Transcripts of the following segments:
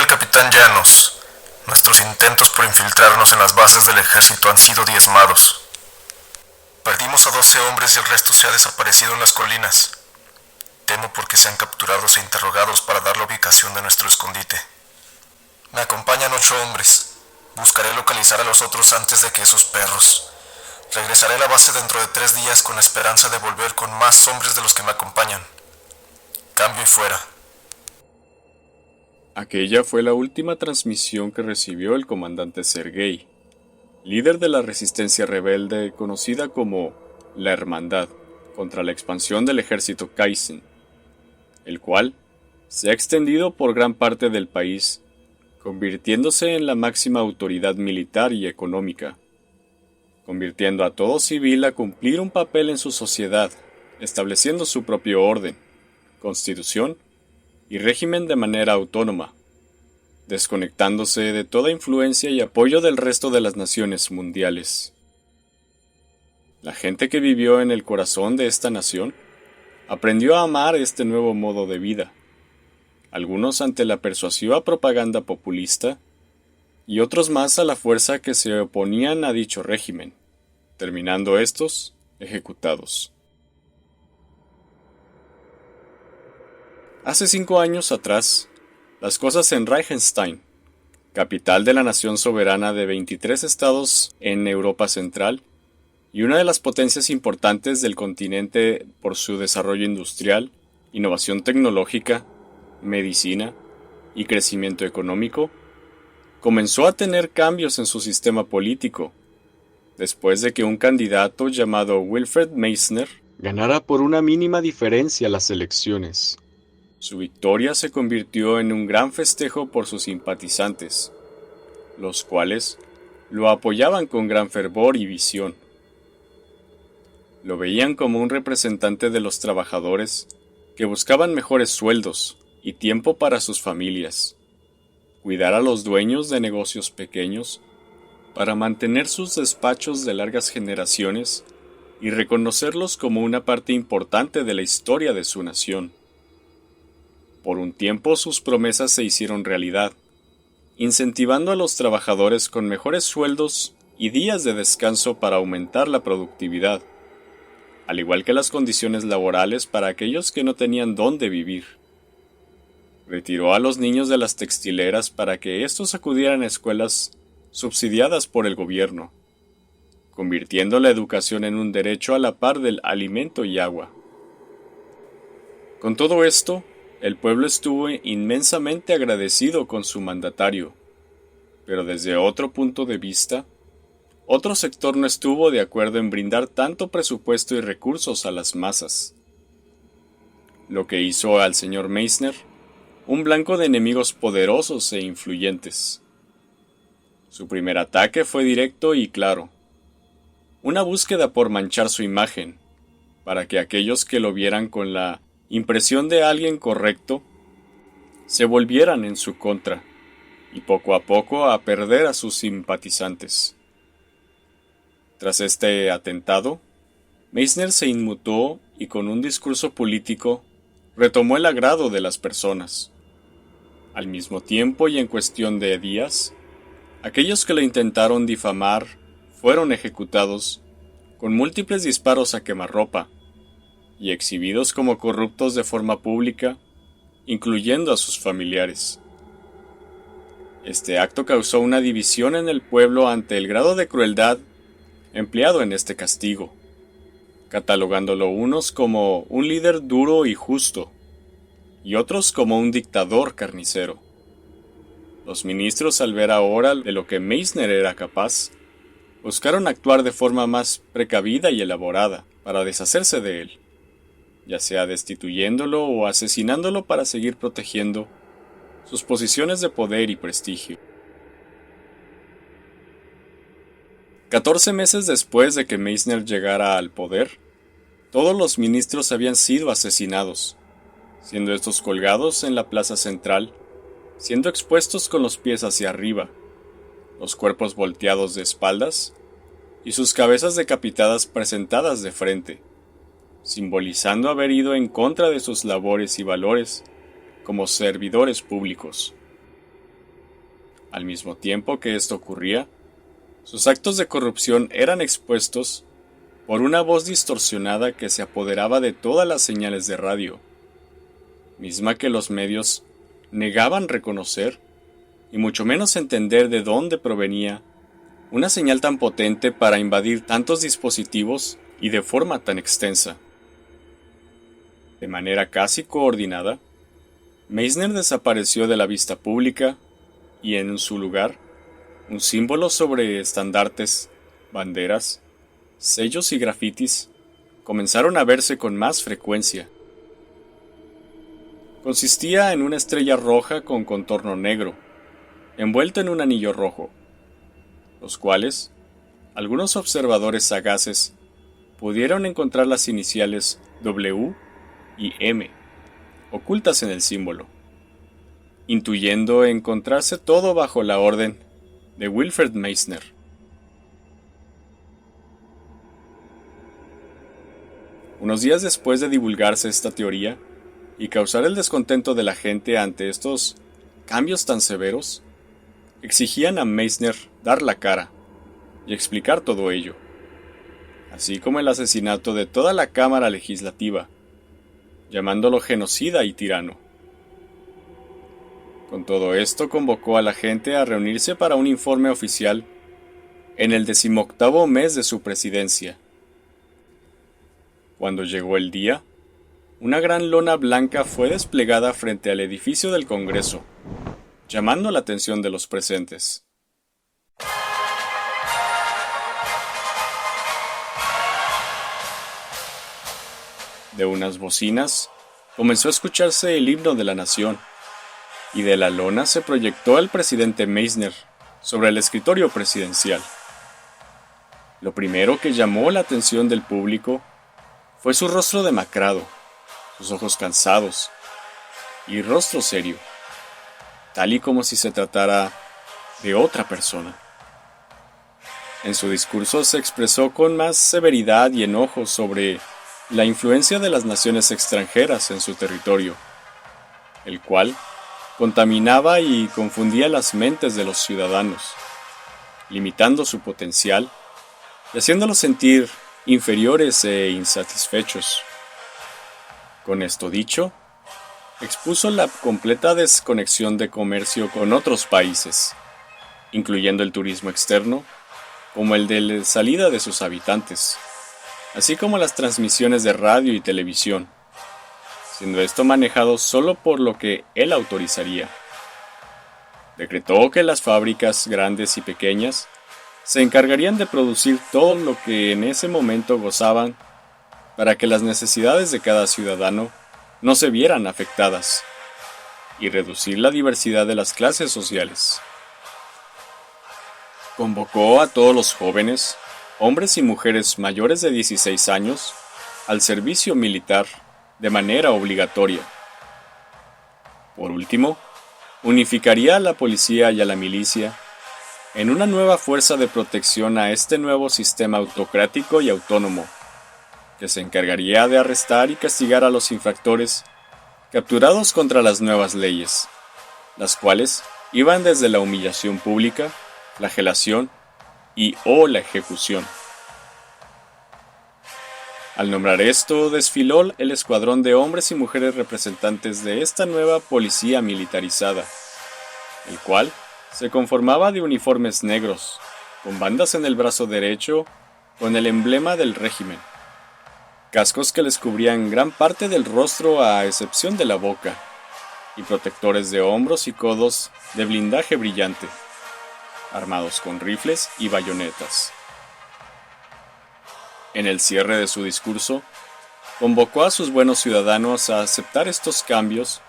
capitán Llanos. Nuestros intentos por infiltrarnos en las bases del ejército han sido diezmados. Perdimos a 12 hombres y el resto se ha desaparecido en las colinas. Temo porque sean capturados e interrogados para dar la ubicación de nuestro escondite. Me acompañan 8 hombres. Buscaré localizar a los otros antes de que esos perros. Regresaré a la base dentro de 3 días con la esperanza de volver con más hombres de los que me acompañan. Cambio y fuera. Aquella fue la última transmisión que recibió el comandante Sergei, líder de la resistencia rebelde conocida como la Hermandad contra la expansión del ejército Kaizen, el cual se ha extendido por gran parte del país, convirtiéndose en la máxima autoridad militar y económica, convirtiendo a todo civil a cumplir un papel en su sociedad, estableciendo su propio orden, constitución y régimen de manera autónoma, desconectándose de toda influencia y apoyo del resto de las naciones mundiales. La gente que vivió en el corazón de esta nación aprendió a amar este nuevo modo de vida, algunos ante la persuasiva propaganda populista y otros más a la fuerza que se oponían a dicho régimen, terminando estos ejecutados. Hace 5 años atrás, las cosas en Reichenstein, capital de la nación soberana de 23 estados en Europa Central y una de las potencias importantes del continente por su desarrollo industrial, innovación tecnológica, medicina y crecimiento económico, comenzó a tener cambios en su sistema político, después de que un candidato llamado Wilfried Meissner ganara por una mínima diferencia las elecciones. Su victoria se convirtió en un gran festejo por sus simpatizantes, los cuales lo apoyaban con gran fervor y visión. Lo veían como un representante de los trabajadores que buscaban mejores sueldos y tiempo para sus familias, cuidar a los dueños de negocios pequeños para mantener sus despachos de largas generaciones y reconocerlos como una parte importante de la historia de su nación. Por un tiempo sus promesas se hicieron realidad, incentivando a los trabajadores con mejores sueldos y días de descanso para aumentar la productividad, al igual que las condiciones laborales para aquellos que no tenían dónde vivir. Retiró a los niños de las textileras para que estos acudieran a escuelas subsidiadas por el gobierno, convirtiendo la educación en un derecho a la par del alimento y agua. Con todo esto, el pueblo estuvo inmensamente agradecido con su mandatario, pero desde otro punto de vista, otro sector no estuvo de acuerdo en brindar tanto presupuesto y recursos a las masas, lo que hizo al señor Meissner un blanco de enemigos poderosos e influyentes. Su primer ataque fue directo y claro, una búsqueda por manchar su imagen, para que aquellos que lo vieran con la impresión de alguien correcto se volvieran en su contra y poco a poco a perder a sus simpatizantes. Tras este atentado, Meissner se inmutó y con un discurso político retomó el agrado de las personas. Al mismo tiempo y en cuestión de días, aquellos que lo intentaron difamar fueron ejecutados con múltiples disparos a quemarropa y exhibidos como corruptos de forma pública, incluyendo a sus familiares. Este acto causó una división en el pueblo ante el grado de crueldad empleado en este castigo, catalogándolo unos como un líder duro y justo, y otros como un dictador carnicero. Los ministros, al ver ahora de lo que Meissner era capaz, buscaron actuar de forma más precavida y elaborada para deshacerse de él, ya sea destituyéndolo o asesinándolo para seguir protegiendo sus posiciones de poder y prestigio. 14 meses después de que Meissner llegara al poder, todos los ministros habían sido asesinados, siendo estos colgados en la plaza central, siendo expuestos con los pies hacia arriba, los cuerpos volteados de espaldas y sus cabezas decapitadas presentadas de frente, simbolizando haber ido en contra de sus labores y valores como servidores públicos. Al mismo tiempo que esto ocurría, sus actos de corrupción eran expuestos por una voz distorsionada que se apoderaba de todas las señales de radio, misma que los medios negaban reconocer y mucho menos entender de dónde provenía una señal tan potente para invadir tantos dispositivos y de forma tan extensa. De manera casi coordinada, Meissner desapareció de la vista pública y en su lugar, un símbolo sobre estandartes, banderas, sellos y grafitis comenzaron a verse con más frecuencia. Consistía en una estrella roja con contorno negro, envuelta en un anillo rojo, los cuales, algunos observadores sagaces pudieron encontrar las iniciales W y M, ocultas en el símbolo, intuyendo encontrarse todo bajo la orden de Wilfred Meissner. Unos días después de divulgarse esta teoría y causar el descontento de la gente ante estos cambios tan severos, exigían a Meissner dar la cara y explicar todo ello, así como el asesinato de toda la Cámara Legislativa, llamándolo genocida y tirano. Con todo esto convocó a la gente a reunirse para un informe oficial en el 18º mes de su presidencia. Cuando llegó el día, una gran lona blanca fue desplegada frente al edificio del Congreso, llamando la atención de los presentes. De unas bocinas comenzó a escucharse el himno de la nación, y de la lona se proyectó el presidente Meissner sobre el escritorio presidencial. Lo primero que llamó la atención del público fue su rostro demacrado, sus ojos cansados y rostro serio, tal y como si se tratara de otra persona. En su discurso se expresó con más severidad y enojo sobre la influencia de las naciones extranjeras en su territorio, el cual contaminaba y confundía las mentes de los ciudadanos, limitando su potencial y haciéndolos sentir inferiores e insatisfechos. Con esto dicho, expuso la completa desconexión de comercio con otros países, incluyendo el turismo externo, como el de la salida de sus habitantes, así como las transmisiones de radio y televisión, siendo esto manejado solo por lo que él autorizaría. Decretó que las fábricas grandes y pequeñas se encargarían de producir todo lo que en ese momento gozaban para que las necesidades de cada ciudadano no se vieran afectadas, y reducir la diversidad de las clases sociales. Convocó a todos los jóvenes, hombres y mujeres mayores de 16 años, al servicio militar de manera obligatoria. Por último, unificaría a la policía y a la milicia en una nueva fuerza de protección a este nuevo sistema autocrático y autónomo, que se encargaría de arrestar y castigar a los infractores capturados contra las nuevas leyes, las cuales iban desde la humillación pública, flagelación o la ejecución. Al nombrar esto, desfiló el escuadrón de hombres y mujeres representantes de esta nueva policía militarizada, el cual se conformaba de uniformes negros, con bandas en el brazo derecho con el emblema del régimen, cascos que les cubrían gran parte del rostro a excepción de la boca, y protectores de hombros y codos de blindaje brillante, armados con rifles y bayonetas. En el cierre de su discurso, convocó a sus buenos ciudadanos a aceptar estos cambios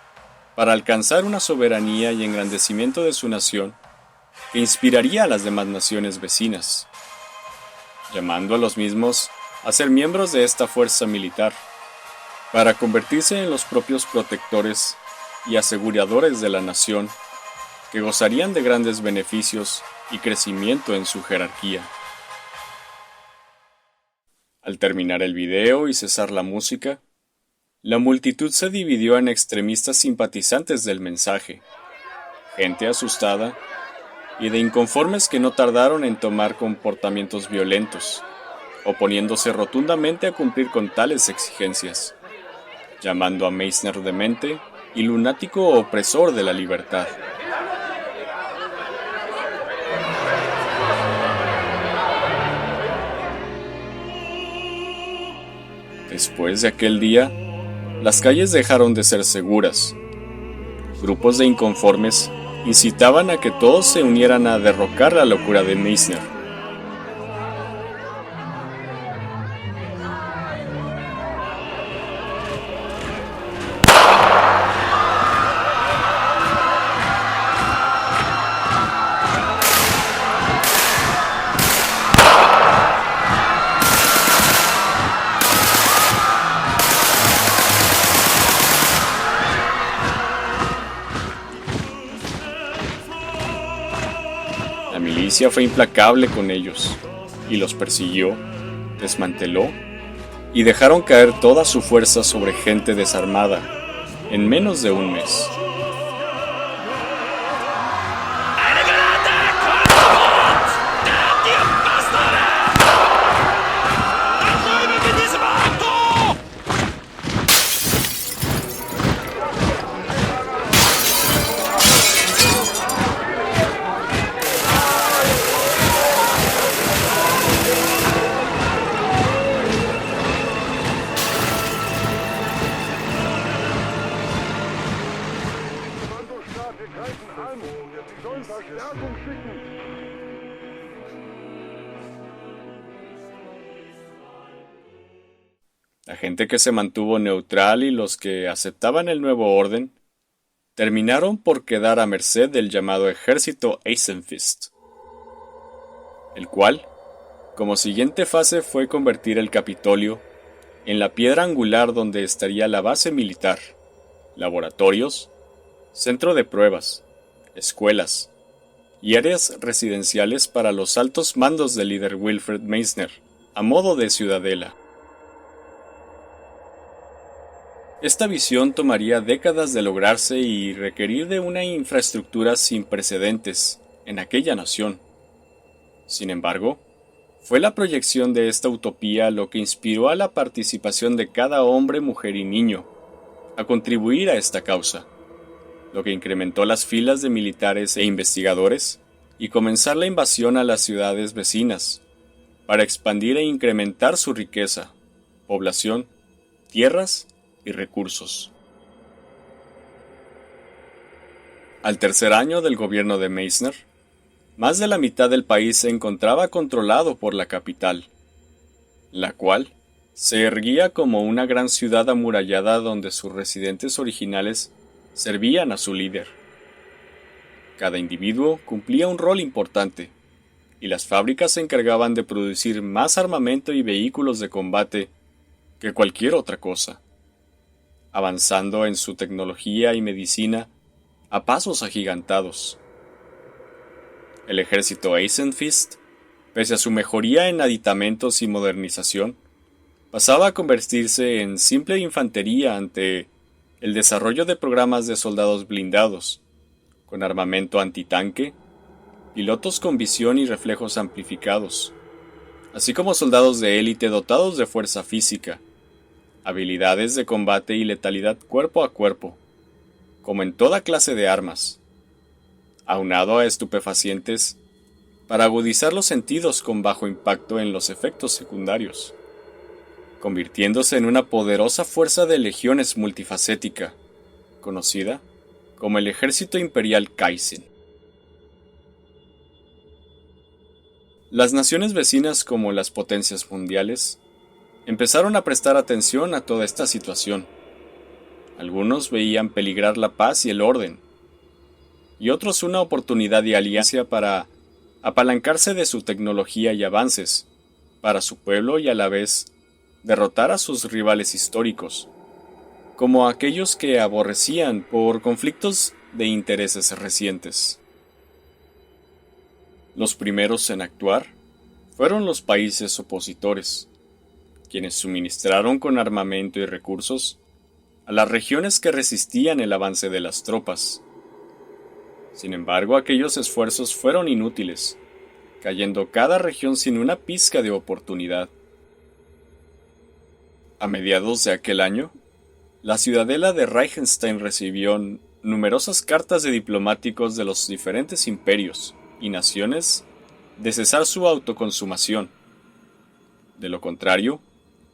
para alcanzar una soberanía y engrandecimiento de su nación que inspiraría a las demás naciones vecinas, llamando a los mismos a ser miembros de esta fuerza militar, para convertirse en los propios protectores y aseguradores de la nación, que gozarían de grandes beneficios y crecimiento en su jerarquía. Al terminar el video y cesar la música, la multitud se dividió en extremistas simpatizantes del mensaje, gente asustada y de inconformes que no tardaron en tomar comportamientos violentos, oponiéndose rotundamente a cumplir con tales exigencias, llamando a Meissner demente y lunático opresor de la libertad. Después de aquel día, las calles dejaron de ser seguras. Grupos de inconformes incitaban a que todos se unieran a derrocar la locura de Meissner. La milicia fue implacable con ellos, y los persiguió, desmanteló, y dejaron caer toda su fuerza sobre gente desarmada, en menos de un mes. La gente que se mantuvo neutral y los que aceptaban el nuevo orden terminaron por quedar a merced del llamado ejército Eisenfist, el cual, como siguiente fase, fue convertir el Capitolio en la piedra angular donde estaría la base militar, laboratorios, centro de pruebas, escuelas y áreas residenciales para los altos mandos del líder Wilfred Meissner, a modo de ciudadela. Esta visión tomaría décadas de lograrse y requerir de una infraestructura sin precedentes en aquella nación. Sin embargo, fue la proyección de esta utopía lo que inspiró a la participación de cada hombre, mujer y niño a contribuir a esta causa, lo que incrementó las filas de militares e investigadores y comenzar la invasión a las ciudades vecinas, para expandir e incrementar su riqueza, población, tierras y recursos. Al tercer año del gobierno de Meissner, más de la mitad del país se encontraba controlado por la capital, la cual se erguía como una gran ciudad amurallada donde sus residentes originales servían a su líder. Cada individuo cumplía un rol importante, y las fábricas se encargaban de producir más armamento y vehículos de combate que cualquier otra cosa, avanzando en su tecnología y medicina a pasos agigantados. El ejército Eisenfist, pese a su mejoría en aditamentos y modernización, pasaba a convertirse en simple infantería ante el desarrollo de programas de soldados blindados, con armamento antitanque, pilotos con visión y reflejos amplificados, así como soldados de élite dotados de fuerza física, habilidades de combate y letalidad cuerpo a cuerpo, como en toda clase de armas, aunado a estupefacientes para agudizar los sentidos con bajo impacto en los efectos secundarios, convirtiéndose en una poderosa fuerza de legiones multifacética, conocida como el Ejército Imperial Kaizen. Las naciones vecinas como las potencias mundiales empezaron a prestar atención a toda esta situación. Algunos veían peligrar la paz y el orden, y otros una oportunidad de alianza para apalancarse de su tecnología y avances, para su pueblo y a la vez derrotar a sus rivales históricos, como aquellos que aborrecían por conflictos de intereses recientes. Los primeros en actuar fueron los países opositores, quienes suministraron con armamento y recursos a las regiones que resistían el avance de las tropas. Sin embargo, aquellos esfuerzos fueron inútiles, cayendo cada región sin una pizca de oportunidad. A mediados de aquel año, la ciudadela de Reichenstein recibió numerosas cartas de diplomáticos de los diferentes imperios y naciones de cesar su autoconsumación. De lo contrario,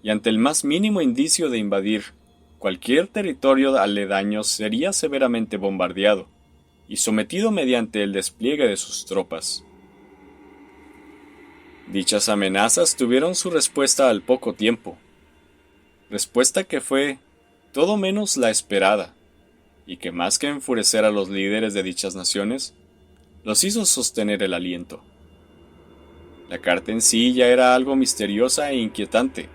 y ante el más mínimo indicio de invadir, cualquier territorio aledaño sería severamente bombardeado y sometido mediante el despliegue de sus tropas. Dichas amenazas tuvieron su respuesta al poco tiempo, respuesta que fue todo menos la esperada, y que más que enfurecer a los líderes de dichas naciones, los hizo sostener el aliento. La carta en sí ya era algo misteriosa e inquietante.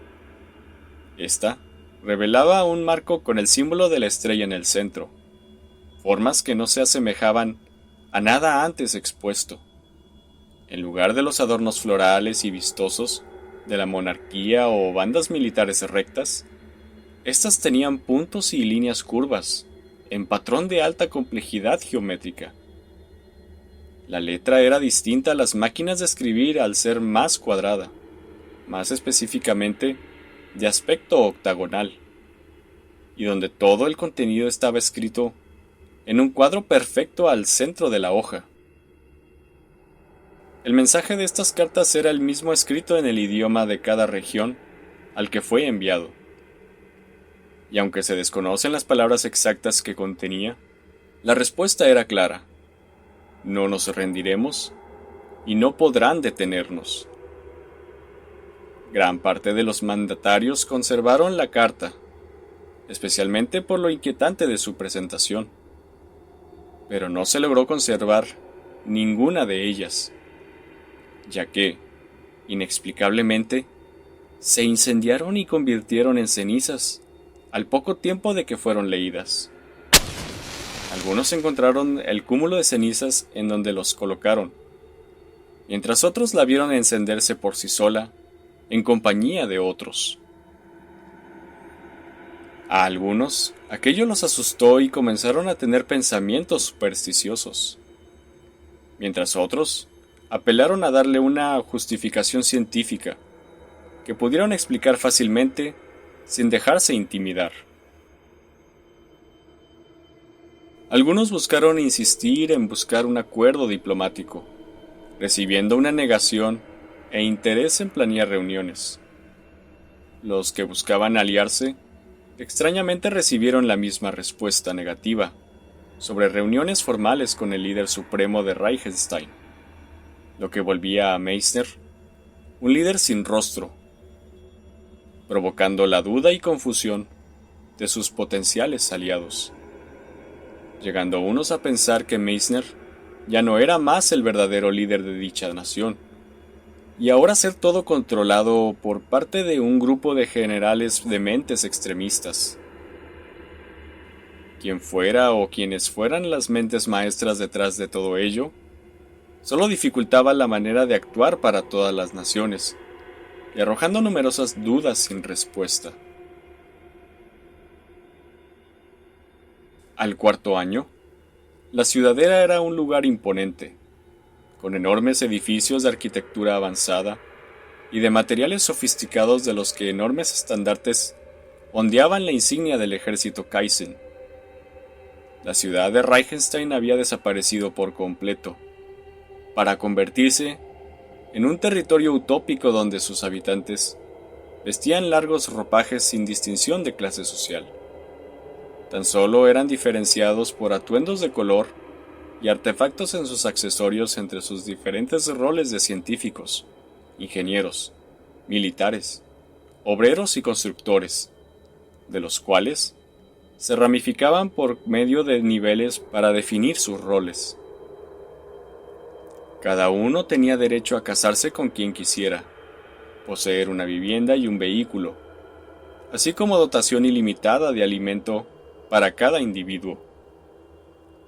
Esta revelaba un marco con el símbolo de la estrella en el centro, formas que no se asemejaban a nada antes expuesto. En lugar de los adornos florales y vistosos de la monarquía o bandas militares rectas, estas tenían puntos y líneas curvas, en patrón de alta complejidad geométrica. La letra era distinta a las máquinas de escribir al ser más cuadrada, más específicamente de aspecto octagonal, y donde todo el contenido estaba escrito en un cuadro perfecto al centro de la hoja. El mensaje de estas cartas era el mismo escrito en el idioma de cada región al que fue enviado. Y aunque se desconocen las palabras exactas que contenía, la respuesta era clara: no nos rendiremos y no podrán detenernos. Gran parte de los mandatarios conservaron la carta, especialmente por lo inquietante de su presentación, pero no se logró conservar ninguna de ellas, ya que, inexplicablemente, se incendiaron y convirtieron en cenizas al poco tiempo de que fueron leídas. Algunos encontraron el cúmulo de cenizas en donde los colocaron, mientras otros la vieron encenderse por sí sola, en compañía de otros. A algunos, aquello los asustó y comenzaron a tener pensamientos supersticiosos, mientras otros apelaron a darle una justificación científica que pudieron explicar fácilmente sin dejarse intimidar. Algunos buscaron insistir en buscar un acuerdo diplomático, recibiendo una negación e interés en planear reuniones. Los que buscaban aliarse, extrañamente recibieron la misma respuesta negativa sobre reuniones formales con el líder supremo de Reichenstein, lo que volvía a Meissner un líder sin rostro, provocando la duda y confusión de sus potenciales aliados, llegando unos a pensar que Meissner ya no era más el verdadero líder de dicha nación, y ahora ser todo controlado por parte de un grupo de generales de mentes extremistas. Quien fuera o quienes fueran las mentes maestras detrás de todo ello, solo dificultaba la manera de actuar para todas las naciones, y arrojando numerosas dudas sin respuesta. Al cuarto año, la ciudadela era un lugar imponente, con enormes edificios de arquitectura avanzada y de materiales sofisticados de los que enormes estandartes ondeaban la insignia del ejército Kaizen. La ciudad de Reichenstein había desaparecido por completo, para convertirse en un territorio utópico donde sus habitantes vestían largos ropajes sin distinción de clase social. Tan solo eran diferenciados por atuendos de color y artefactos en sus accesorios entre sus diferentes roles de científicos, ingenieros, militares, obreros y constructores, de los cuales se ramificaban por medio de niveles para definir sus roles. Cada uno tenía derecho a casarse con quien quisiera, poseer una vivienda y un vehículo, así como dotación ilimitada de alimento para cada individuo,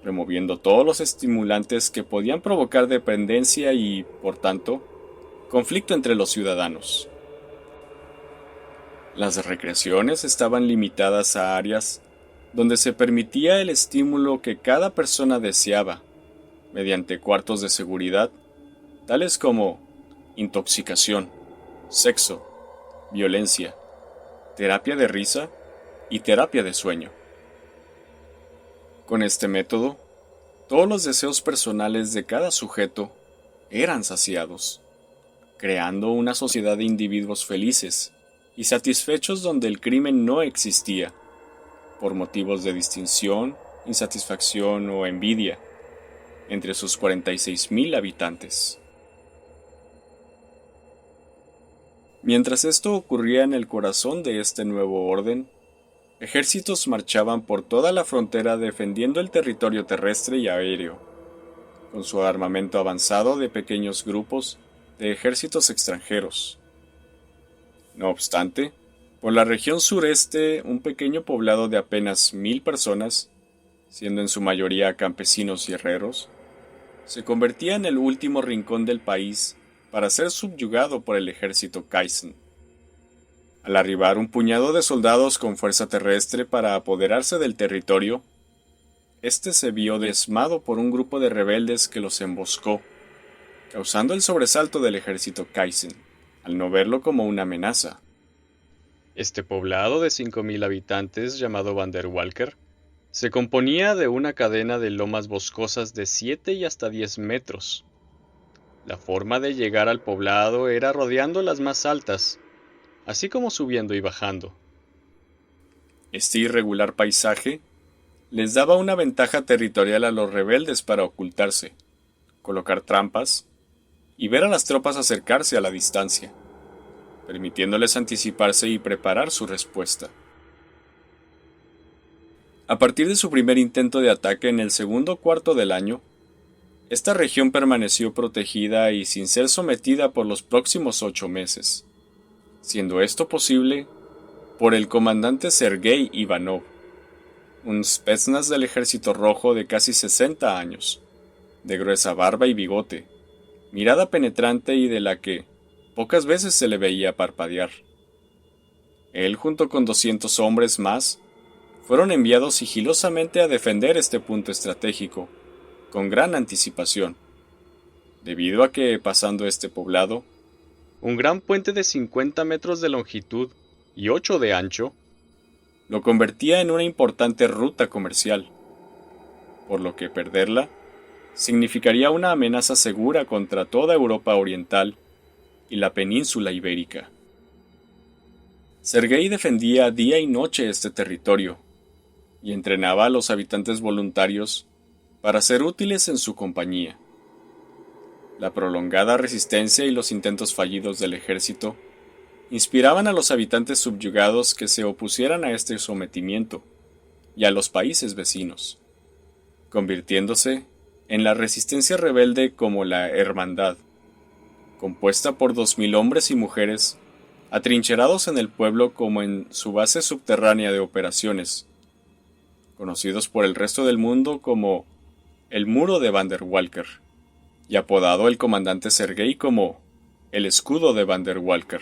removiendo todos los estimulantes que podían provocar dependencia y, por tanto, conflicto entre los ciudadanos. Las recreaciones estaban limitadas a áreas donde se permitía el estímulo que cada persona deseaba mediante cuartos de seguridad, tales como intoxicación, sexo, violencia, terapia de risa y terapia de sueño. Con este método, todos los deseos personales de cada sujeto eran saciados, creando una sociedad de individuos felices y satisfechos donde el crimen no existía, por motivos de distinción, insatisfacción o envidia, entre sus 46,000 habitantes. Mientras esto ocurría en el corazón de este nuevo orden, ejércitos marchaban por toda la frontera defendiendo el territorio terrestre y aéreo, con su armamento avanzado de pequeños grupos de ejércitos extranjeros. No obstante, por la región sureste, un pequeño poblado de apenas 1,000 personas, siendo en su mayoría campesinos y herreros, se convertía en el último rincón del país para ser subyugado por el ejército Kaizen. Al arribar un puñado de soldados con fuerza terrestre para apoderarse del territorio, este se vio diezmado por un grupo de rebeldes que los emboscó, causando el sobresalto del ejército Kaizen, al no verlo como una amenaza. Este poblado de 5,000 habitantes, llamado Vanderwalker, se componía de una cadena de lomas boscosas de 7 y hasta 10 metros. La forma de llegar al poblado era rodeando las más altas, así como subiendo y bajando. Este irregular paisaje les daba una ventaja territorial a los rebeldes para ocultarse, colocar trampas y ver a las tropas acercarse a la distancia, permitiéndoles anticiparse y preparar su respuesta. A partir de su primer intento de ataque en el segundo cuarto del año, esta región permaneció protegida y sin ser sometida por los próximos 8 meses, siendo esto posible por el comandante Sergei Ivanov, un spetsnaz del Ejército Rojo de casi 60 años, de gruesa barba y bigote, mirada penetrante y de la que pocas veces se le veía parpadear. Él, junto con 200 hombres más, fueron enviados sigilosamente a defender este punto estratégico, con gran anticipación, debido a que, pasando este poblado, un gran puente de 50 metros de longitud y 8 de ancho, lo convertía en una importante ruta comercial, por lo que perderla significaría una amenaza segura contra toda Europa Oriental y la península ibérica. Sergei defendía día y noche este territorio y entrenaba a los habitantes voluntarios para ser útiles en su compañía. La prolongada resistencia y los intentos fallidos del ejército inspiraban a los habitantes subyugados que se opusieran a este sometimiento y a los países vecinos, convirtiéndose en la resistencia rebelde como la Hermandad, compuesta por 2,000 hombres y mujeres atrincherados en el pueblo como en su base subterránea de operaciones, conocidos por el resto del mundo como el Muro de Vanderwalker, y apodado el comandante Sergei como el Escudo de Vanderwalker.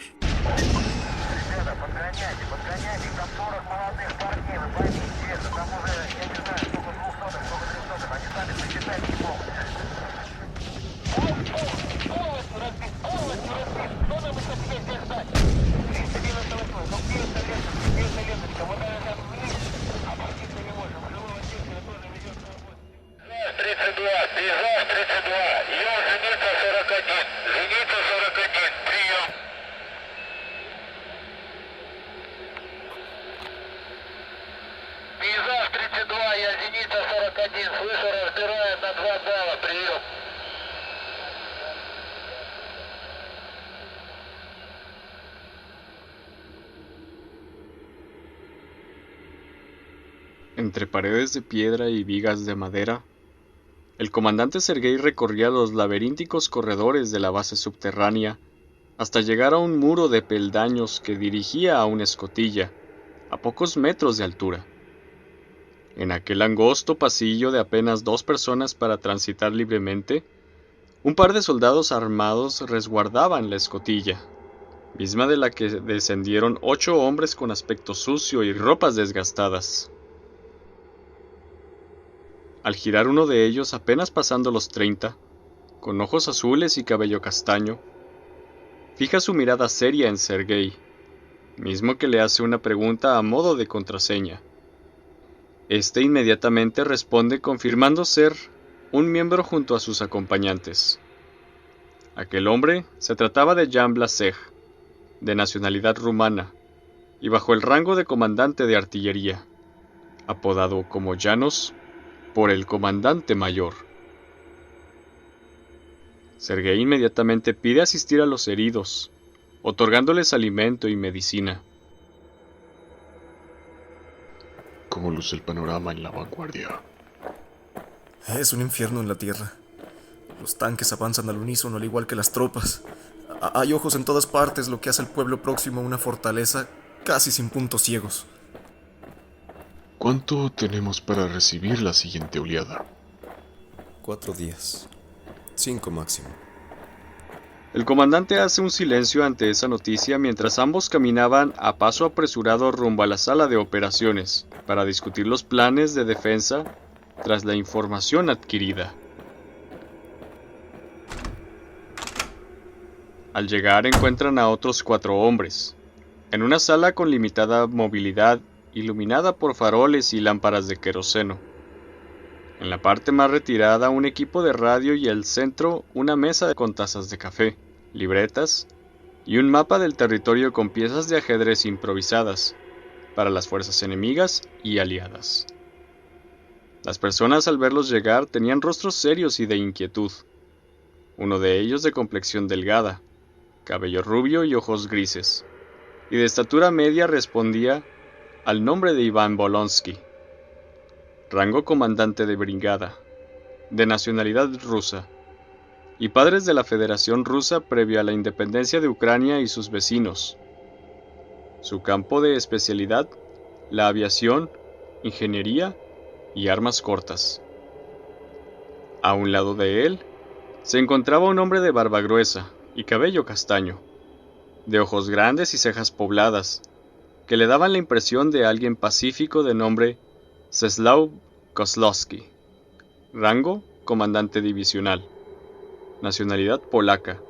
Entre paredes de piedra y vigas de madera, el comandante Sergei recorría los laberínticos corredores de la base subterránea hasta llegar a un muro de peldaños que dirigía a una escotilla, a pocos metros de altura. En aquel angosto pasillo de apenas 2 personas para transitar libremente, un par de soldados armados resguardaban la escotilla, misma de la que descendieron 8 hombres con aspecto sucio y ropas desgastadas. Al girar uno de ellos apenas pasando los 30, con ojos azules y cabello castaño, fija su mirada seria en Sergei, mismo que le hace una pregunta a modo de contraseña. Este inmediatamente responde confirmando ser un miembro junto a sus acompañantes. Aquel hombre se trataba de Jan Blasej, de nacionalidad rumana, y bajo el rango de comandante de artillería, apodado como Janos por el comandante mayor. Sergei inmediatamente pide asistir a los heridos, otorgándoles alimento y medicina. ¿Cómo luce el panorama en la vanguardia? Es un infierno en la tierra. Los tanques avanzan al unísono al igual que las tropas. Hay ojos en todas partes, lo que hace al pueblo próximo una fortaleza casi sin puntos ciegos. ¿Cuánto tenemos para recibir la siguiente oleada? 4 días. 5 máximo. El comandante hace un silencio ante esa noticia mientras ambos caminaban a paso apresurado rumbo a la sala de operaciones para discutir los planes de defensa tras la información adquirida. Al llegar encuentran a otros 4 hombres, en una sala con limitada movilidad, iluminada por faroles y lámparas de queroseno. En la parte más retirada un equipo de radio y al centro una mesa con tazas de café, libretas y un mapa del territorio con piezas de ajedrez improvisadas para las fuerzas enemigas y aliadas. Las personas al verlos llegar tenían rostros serios y de inquietud. Uno de ellos de complexión delgada, cabello rubio y ojos grises, y de estatura media respondía al nombre de Iván Bolonsky. Rango comandante de brigada, de nacionalidad rusa, y padres de la Federación Rusa previo a la independencia de Ucrania y sus vecinos. Su campo de especialidad, la aviación, ingeniería y armas cortas. A un lado de él, se encontraba un hombre de barba gruesa y cabello castaño, de ojos grandes y cejas pobladas, que le daban la impresión de alguien pacífico de nombre Czesław Kozlowski. Rango, comandante divisional. Nacionalidad polaca.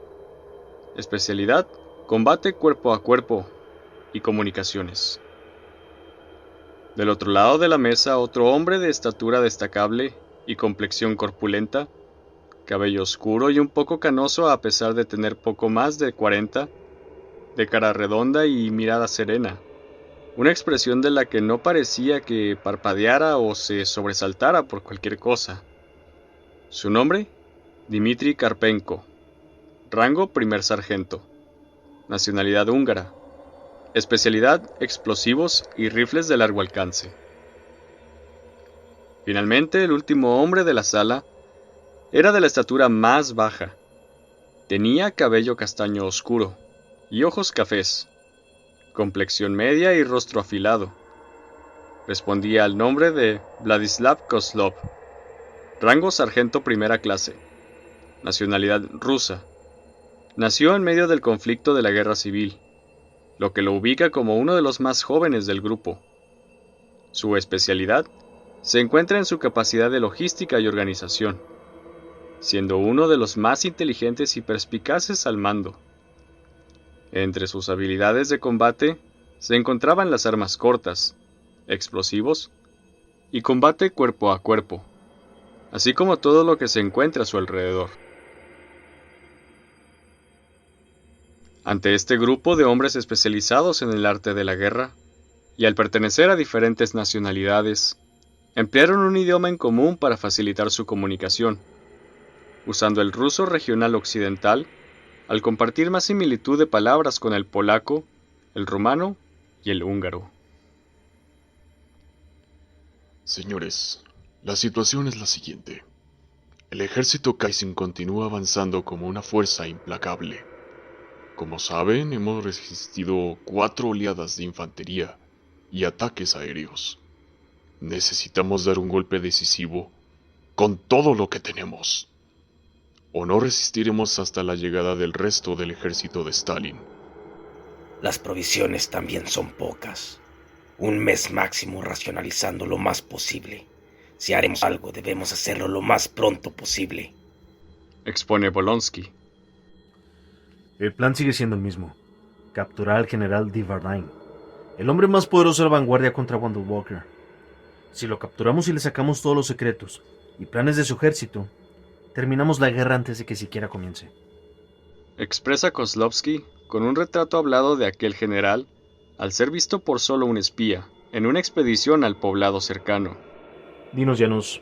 Especialidad, combate cuerpo a cuerpo y comunicaciones. Del otro lado de la mesa, otro hombre de estatura destacable y complexión corpulenta, cabello oscuro y un poco canoso a pesar de tener poco más de 40, de cara redonda y mirada serena. Una expresión de la que no parecía que parpadeara o se sobresaltara por cualquier cosa. Su nombre, Dmitry Karpenko. Rango, primer sargento. Nacionalidad húngara. Especialidad, explosivos y rifles de largo alcance. Finalmente, el último hombre de la sala era de la estatura más baja. Tenía cabello castaño oscuro y ojos cafés, complexión media y rostro afilado. Respondía al nombre de Vladislav Kozlov. Rango sargento primera clase. Nacionalidad rusa. Nació en medio del conflicto de la guerra civil, lo que lo ubica como uno de los más jóvenes del grupo. Su especialidad se encuentra en su capacidad de logística y organización, siendo uno de los más inteligentes y perspicaces al mando. Entre sus habilidades de combate se encontraban las armas cortas, explosivos y combate cuerpo a cuerpo, así como todo lo que se encuentra a su alrededor. Ante este grupo de hombres especializados en el arte de la guerra, y al pertenecer a diferentes nacionalidades, emplearon un idioma en común para facilitar su comunicación, usando el ruso regional occidental, al compartir más similitud de palabras con el polaco, el rumano y el húngaro. Señores, la situación es la siguiente. El ejército Kaizen continúa avanzando como una fuerza implacable. Como saben, hemos resistido 4 oleadas de infantería y ataques aéreos. Necesitamos dar un golpe decisivo con todo lo que tenemos. O no resistiremos hasta la llegada del resto del ejército de Stalin. Las provisiones también son pocas. 1 mes máximo racionalizando lo más posible. Si haremos algo, debemos hacerlo lo más pronto posible. Expone Bolonsky. El plan sigue siendo el mismo. Capturar al general Divardine, el hombre más poderoso de la vanguardia contra Wonder Walker. Si lo capturamos y le sacamos todos los secretos y planes de su ejército, terminamos la guerra antes de que siquiera comience. Expresa Kozlovsky con un retrato hablado de aquel general al ser visto por solo un espía en una expedición al poblado cercano. Dinos, Janus,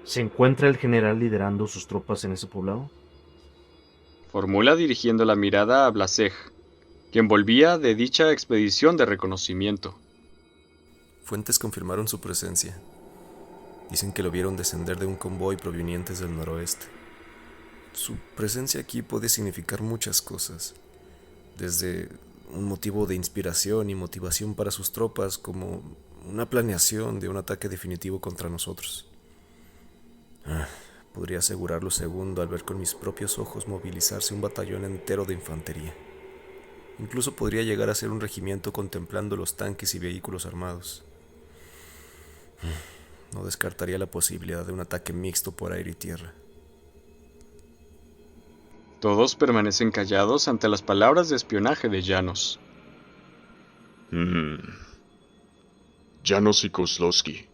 ¿se encuentra el general liderando sus tropas en ese poblado? Formula dirigiendo la mirada a Blasej, quien volvía de dicha expedición de reconocimiento. Fuentes confirmaron su presencia. Dicen que lo vieron descender de un convoy provenientes del noroeste. Su presencia aquí puede significar muchas cosas, desde un motivo de inspiración y motivación para sus tropas, como una planeación de un ataque definitivo contra nosotros. Podría asegurar lo segundo al ver con mis propios ojos movilizarse un batallón entero de infantería. Incluso podría llegar a ser un regimiento contemplando los tanques y vehículos armados. No descartaría la posibilidad de un ataque mixto por aire y tierra. Todos permanecen callados ante las palabras de espionaje de Janos. Janos y Kozlovsky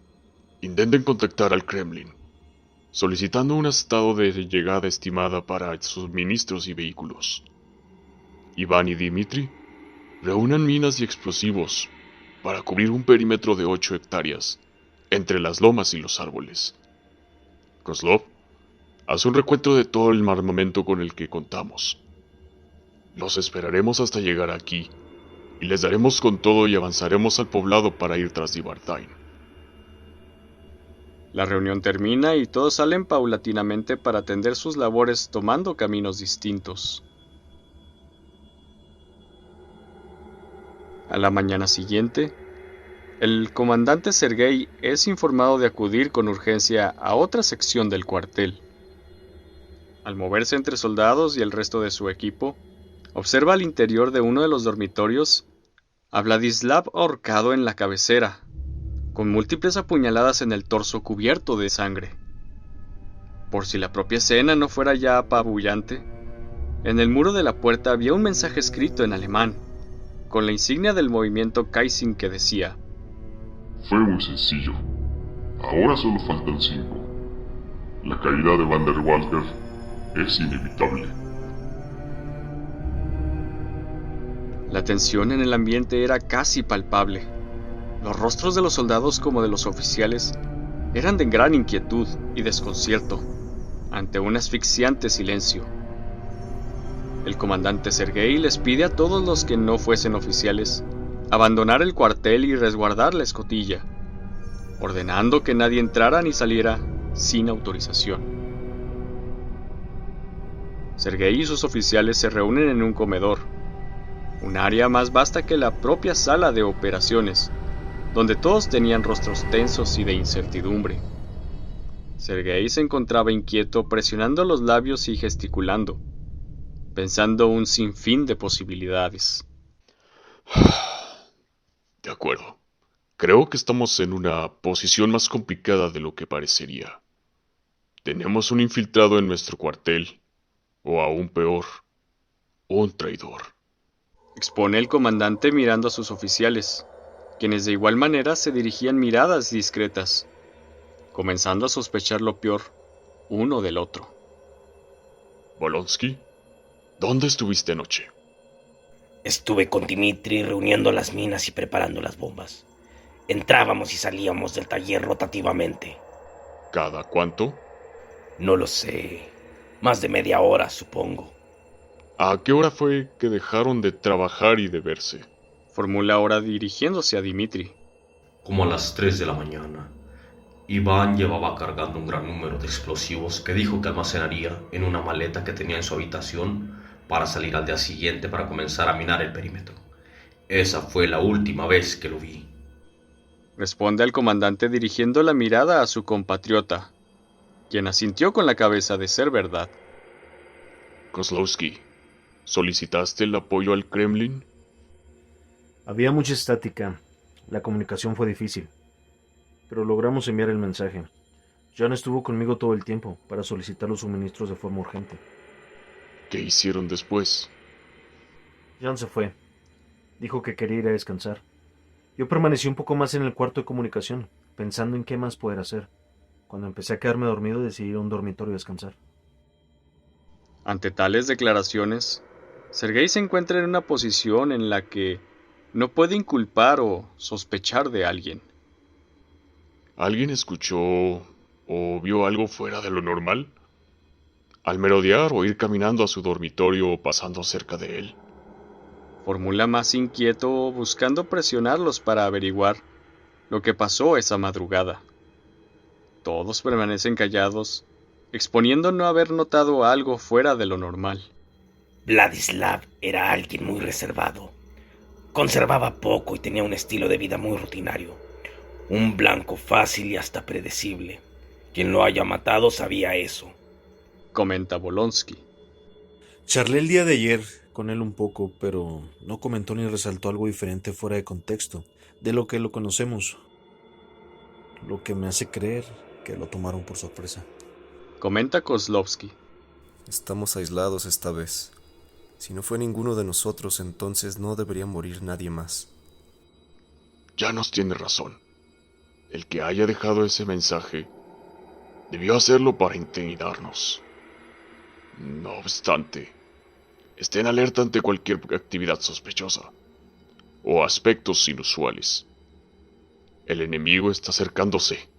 intenten contactar al Kremlin, solicitando un estado de llegada estimada para suministros y vehículos. Iván y Dmitri reúnan minas y explosivos para cubrir un perímetro de 8 hectáreas entre las lomas y los árboles. Kozlov, haz un recuento de todo el armamento con el que contamos. Los esperaremos hasta llegar aquí, y les daremos con todo y avanzaremos al poblado para ir tras Divardine. La reunión termina y todos salen paulatinamente para atender sus labores tomando caminos distintos. A la mañana siguiente, el comandante Sergei es informado de acudir con urgencia a otra sección del cuartel. Al moverse entre soldados y el resto de su equipo, observa al interior de uno de los dormitorios a Vladislav ahorcado en la cabecera, con múltiples apuñaladas en el torso cubierto de sangre. Por si la propia escena no fuera ya apabullante, en el muro de la puerta había un mensaje escrito en alemán, con la insignia del movimiento Kaizen que decía: Fue muy sencillo. Ahora solo faltan 5. La caída de Van der Walker es inevitable. La tensión en el ambiente era casi palpable. Los rostros de los soldados como de los oficiales eran de gran inquietud y desconcierto ante un asfixiante silencio. El comandante Sergei les pide a todos los que no fuesen oficiales abandonar el cuartel y resguardar la escotilla, ordenando que nadie entrara ni saliera sin autorización. Sergei y sus oficiales se reúnen en un comedor, un área más vasta que la propia sala de operaciones, donde todos tenían rostros tensos y de incertidumbre. Sergei se encontraba inquieto, presionando los labios y gesticulando, pensando un sinfín de posibilidades. De acuerdo. Creo que estamos en una posición más complicada de lo que parecería. Tenemos un infiltrado en nuestro cuartel, o aún peor, un traidor. Expone el comandante mirando a sus oficiales, quienes de igual manera se dirigían miradas discretas, comenzando a sospechar lo peor uno del otro. Bolonsky, ¿dónde estuviste anoche? Estuve con Dmitri reuniendo las minas y preparando las bombas. Entrábamos y salíamos del taller rotativamente. ¿Cada cuánto? No lo sé. Más de media hora, supongo. ¿A qué hora fue que dejaron de trabajar y de verse? Formula ahora dirigiéndose a Dmitri. Como a las 3 de la mañana. Iván llevaba cargando un gran número de explosivos que dijo que almacenaría en una maleta que tenía en su habitación para salir al día siguiente para comenzar a minar el perímetro. Esa fue la última vez que lo vi. Responde al comandante dirigiendo la mirada a su compatriota, quien asintió con la cabeza de ser verdad. Kozlowski, ¿solicitaste el apoyo al Kremlin? Había mucha estática. La comunicación fue difícil, pero logramos enviar el mensaje. John estuvo conmigo todo el tiempo para solicitar los suministros de forma urgente. ¿Qué hicieron después? John se fue. Dijo que quería ir a descansar. Yo permanecí un poco más en el cuarto de comunicación, pensando en qué más poder hacer. Cuando empecé a quedarme dormido, decidí ir a un dormitorio a descansar. Ante tales declaraciones, Sergei se encuentra en una posición en la que no puede inculpar o sospechar de alguien. ¿Alguien escuchó o vio algo fuera de lo normal? Al merodear o ir caminando a su dormitorio o pasando cerca de él. Formula más inquieto buscando presionarlos para averiguar lo que pasó esa madrugada. Todos permanecen callados, exponiendo no haber notado algo fuera de lo normal. Vladislav era alguien muy reservado. Conservaba poco y tenía un estilo de vida muy rutinario. Un blanco fácil y hasta predecible. Quien lo haya matado sabía eso, Comenta Bolonsky. Charlé el día de ayer con él un poco, pero no comentó ni resaltó algo diferente fuera de contexto de lo que lo conocemos. Lo que me hace creer que lo tomaron por sorpresa. Comenta Kozlovsky. Estamos aislados esta vez. Si no fue ninguno de nosotros, entonces no debería morir nadie más. Janos tiene razón. El que haya dejado ese mensaje debió hacerlo para intimidarnos. No obstante, estén alerta ante cualquier actividad sospechosa o aspectos inusuales. El enemigo está acercándose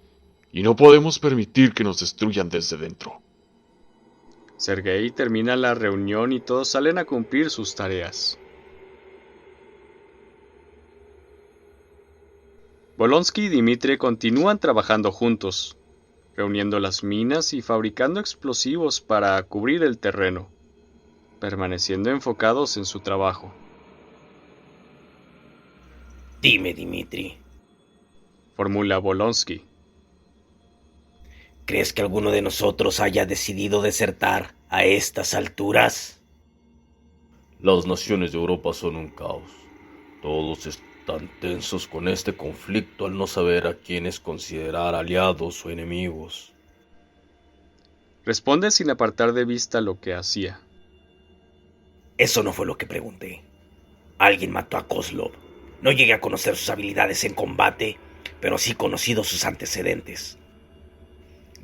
y no podemos permitir que nos destruyan desde dentro. Sergei termina la reunión y todos salen a cumplir sus tareas. Bolonsky y Dmitri continúan trabajando juntos, reuniendo las minas y fabricando explosivos para cubrir el terreno, permaneciendo enfocados en su trabajo. Dime, Dmitri, Formula Bolonsky. ¿crees que alguno de nosotros haya decidido desertar a estas alturas? Las naciones de Europa son un caos. Todos están tensos con este conflicto al no saber a quiénes considerar aliados o enemigos. Responde sin apartar de vista lo que hacía. Eso no fue lo que pregunté. Alguien mató a Kozlov. No llegué a conocer sus habilidades en combate, pero sí conocido sus antecedentes.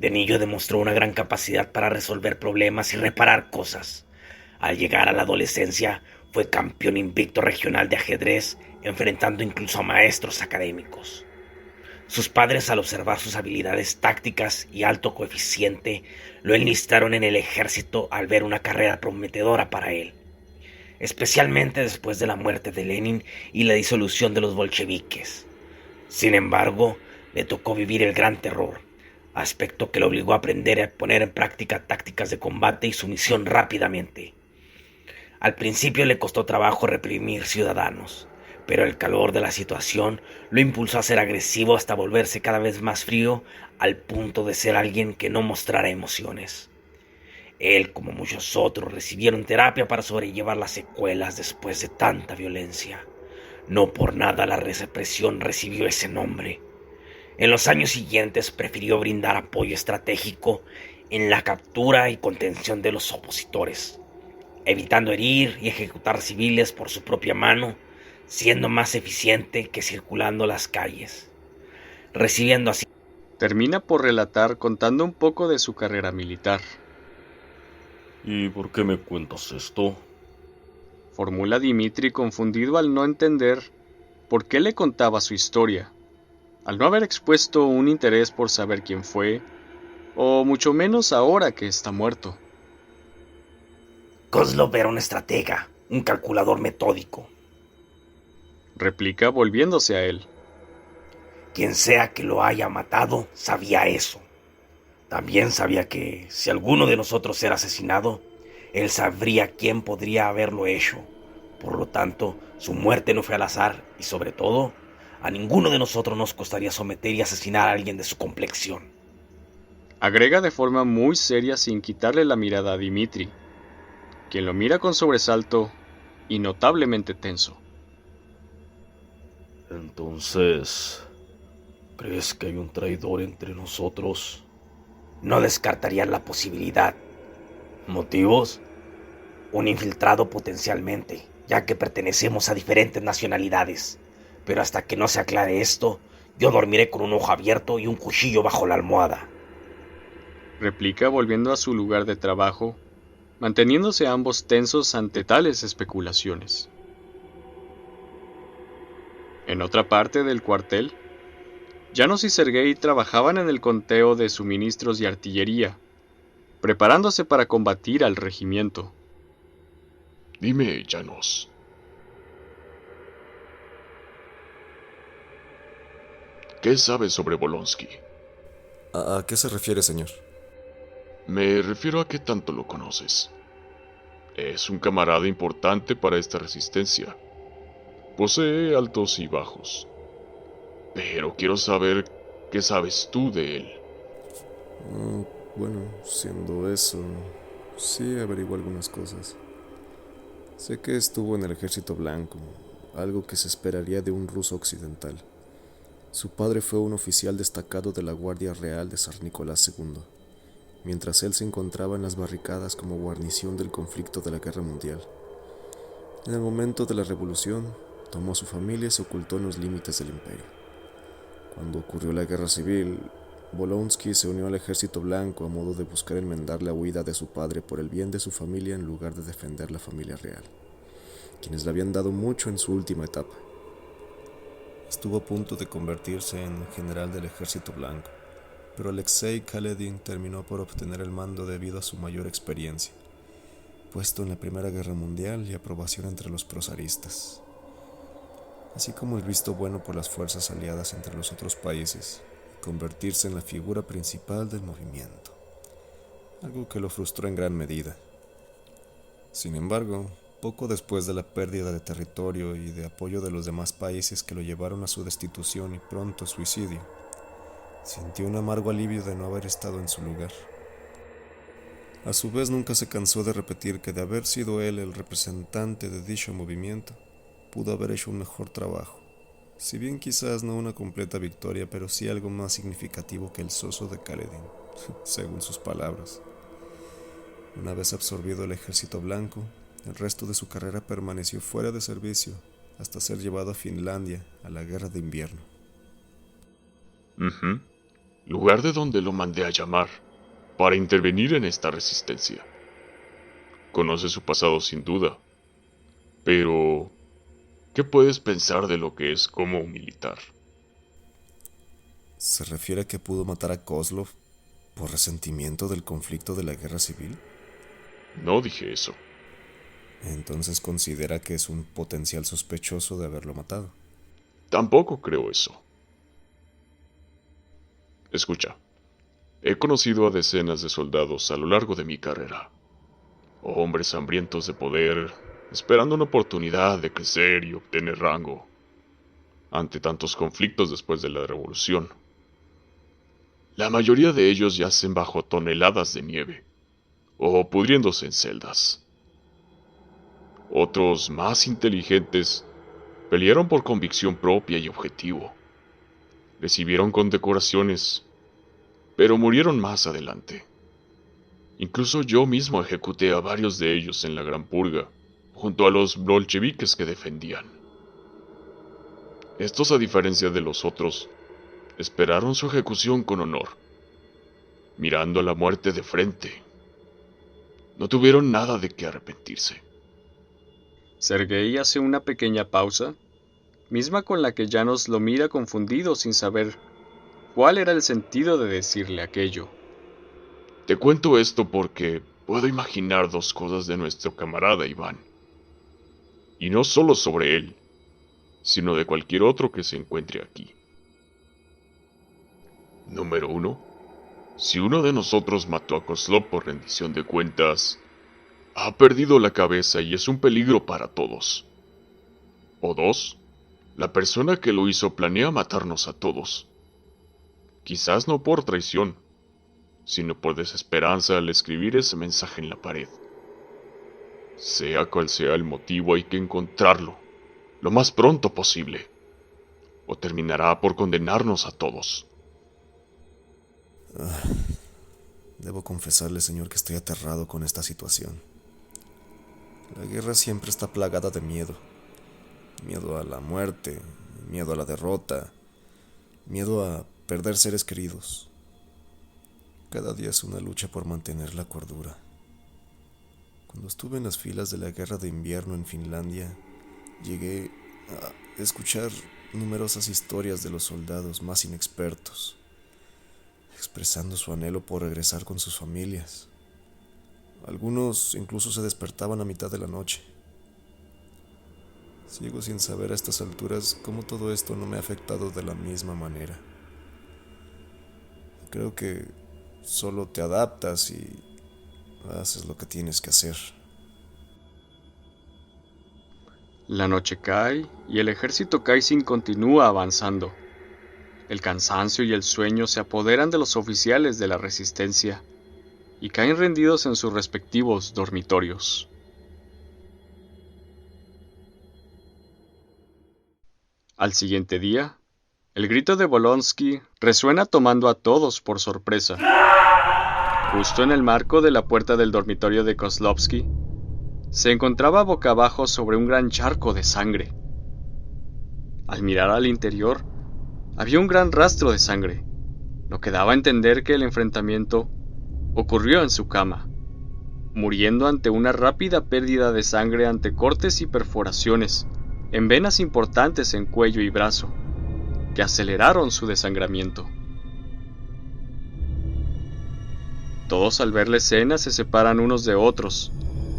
De niño demostró una gran capacidad para resolver problemas y reparar cosas. Al llegar a la adolescencia, fue campeón invicto regional de ajedrez, enfrentando incluso a maestros académicos. Sus padres, al observar sus habilidades tácticas y alto coeficiente, lo enlistaron en el ejército al ver una carrera prometedora para él, especialmente después de la muerte de Lenin y la disolución de los bolcheviques. Sin embargo, le tocó vivir el Gran Terror, aspecto que lo obligó a aprender a poner en práctica tácticas de combate y sumisión rápidamente. Al principio le costó trabajo reprimir ciudadanos, pero el calor de la situación lo impulsó a ser agresivo hasta volverse cada vez más frío, al punto de ser alguien que no mostrara emociones. Él, como muchos otros, recibieron terapia para sobrellevar las secuelas después de tanta violencia. No por nada la represión recibió ese nombre. En los años siguientes prefirió brindar apoyo estratégico en la captura y contención de los opositores, evitando herir y ejecutar civiles por su propia mano, siendo más eficiente que circulando las calles, recibiendo así. Termina por relatar contando un poco de su carrera militar. ¿Y por qué me cuentas esto? Formula Dmitri confundido al no entender por qué le contaba su historia, al no haber expuesto un interés por saber quién fue, o mucho menos ahora que está muerto. Kozlov era un estratega, un calculador metódico. Replica volviéndose a él. Quien sea que lo haya matado sabía eso. También sabía que si alguno de nosotros era asesinado, él sabría quién podría haberlo hecho. Por lo tanto, su muerte no fue al azar y, sobre todo, a ninguno de nosotros nos costaría someter y asesinar a alguien de su complexión. Agrega de forma muy seria sin quitarle la mirada a Dmitri, quien lo mira con sobresalto y notablemente tenso. Entonces, ¿crees que hay un traidor entre nosotros? no descartarían la posibilidad. ¿Motivos? Un infiltrado potencialmente, ya que pertenecemos a diferentes nacionalidades. Pero hasta que no se aclare esto, yo dormiré con un ojo abierto y un cuchillo bajo la almohada. Replica volviendo a su lugar de trabajo, manteniéndose ambos tensos ante tales especulaciones. En otra parte del cuartel, Janos y Sergei trabajaban en el conteo de suministros y artillería, preparándose para combatir al regimiento. Dime, Janos. ¿Qué sabes sobre Bolonsky? ¿A qué se refiere, señor? Me refiero a qué tanto lo conoces. Es un camarada importante para esta resistencia. Posee altos y bajos. Pero quiero saber qué sabes tú de él. Bueno, siendo eso, sí averiguo algunas cosas. Sé que estuvo en el Ejército Blanco, algo que se esperaría de un ruso occidental. Su padre fue un oficial destacado de la Guardia Real de Zar Nicolás II, mientras él se encontraba en las barricadas como guarnición del conflicto de la Guerra Mundial. En el momento de la Revolución, tomó a su familia y se ocultó en los límites del imperio. Cuando ocurrió la Guerra Civil, Bolonsky se unió al Ejército Blanco a modo de buscar enmendar la huida de su padre por el bien de su familia en lugar de defender la familia real, quienes le habían dado mucho en su última etapa. Estuvo a punto de convertirse en general del Ejército Blanco, pero Alexei Kaledin terminó por obtener el mando debido a su mayor experiencia, puesto en la Primera Guerra Mundial y aprobación entre los prozaristas, así como el visto bueno por las fuerzas aliadas entre los otros países, y convertirse en la figura principal del movimiento, algo que lo frustró en gran medida. Sin embargo, poco después de la pérdida de territorio y de apoyo de los demás países que lo llevaron a su destitución y pronto suicidio, sintió un amargo alivio de no haber estado en su lugar. A su vez, nunca se cansó de repetir que de haber sido él el representante de dicho movimiento, pudo haber hecho un mejor trabajo, si bien quizás no una completa victoria, pero sí algo más significativo que el soso de Kaledin, según sus palabras. Una vez absorbido el Ejército Blanco, el resto de su carrera permaneció fuera de servicio hasta ser llevado a Finlandia a la Guerra de Invierno. Lugar de donde lo mandé a llamar para intervenir en esta resistencia. Conoce su pasado sin duda, pero ¿qué puedes pensar de lo que es como un militar? ¿Se refiere a que pudo matar a Kozlov por resentimiento del conflicto de la Guerra Civil? No dije eso. Entonces considera que es un potencial sospechoso de haberlo matado. Tampoco creo eso. Escucha, he conocido a decenas de soldados a lo largo de mi carrera. Hombres hambrientos de poder, esperando una oportunidad de crecer y obtener rango, ante tantos conflictos después de la revolución. La mayoría de ellos yacen bajo toneladas de nieve, o pudriéndose en celdas. Otros, más inteligentes, pelearon por convicción propia y objetivo. Recibieron condecoraciones, pero murieron más adelante. Incluso yo mismo ejecuté a varios de ellos en la Gran Purga, junto a los bolcheviques que defendían. Estos, a diferencia de los otros, esperaron su ejecución con honor, mirando a la muerte de frente. No tuvieron nada de qué arrepentirse. Sergei hace una pequeña pausa, misma con la que Janos lo mira confundido sin saber cuál era el sentido de decirle aquello. Te cuento esto porque puedo imaginar dos cosas de nuestro camarada Iván. Y no solo sobre él, sino de cualquier otro que se encuentre aquí. Número 1. Si uno de nosotros mató a Kozlov por rendición de cuentas, ha perdido la cabeza y es un peligro para todos. O 2. La persona que lo hizo planea matarnos a todos. Quizás no por traición, sino por desesperanza al escribir ese mensaje en la pared. Sea cual sea el motivo, hay que encontrarlo lo más pronto posible, o terminará por condenarnos a todos. Debo confesarle, señor, que estoy aterrado con esta situación. La guerra siempre está plagada de miedo. Miedo a la muerte, miedo a la derrota, miedo a perder seres queridos. Cada día es una lucha por mantener la cordura. Cuando estuve en las filas de la guerra de invierno en Finlandia, llegué a escuchar numerosas historias de los soldados más inexpertos, expresando su anhelo por regresar con sus familias. Algunos incluso se despertaban a mitad de la noche. Sigo sin saber a estas alturas cómo todo esto no me ha afectado de la misma manera. Creo que solo te adaptas y haces lo que tienes que hacer. La noche cae y el ejército Kaizen continúa avanzando. El cansancio y el sueño se apoderan de los oficiales de la resistencia y caen rendidos en sus respectivos dormitorios. Al siguiente día, el grito de Bolonsky resuena tomando a todos por sorpresa. Justo en el marco de la puerta del dormitorio de Kozlovsky, se encontraba boca abajo sobre un gran charco de sangre. Al mirar al interior, había un gran rastro de sangre, lo que daba a entender que el enfrentamiento ocurrió en su cama, muriendo ante una rápida pérdida de sangre ante cortes y perforaciones en venas importantes en cuello y brazo, que aceleraron su desangramiento. Todos al ver la escena se separan unos de otros,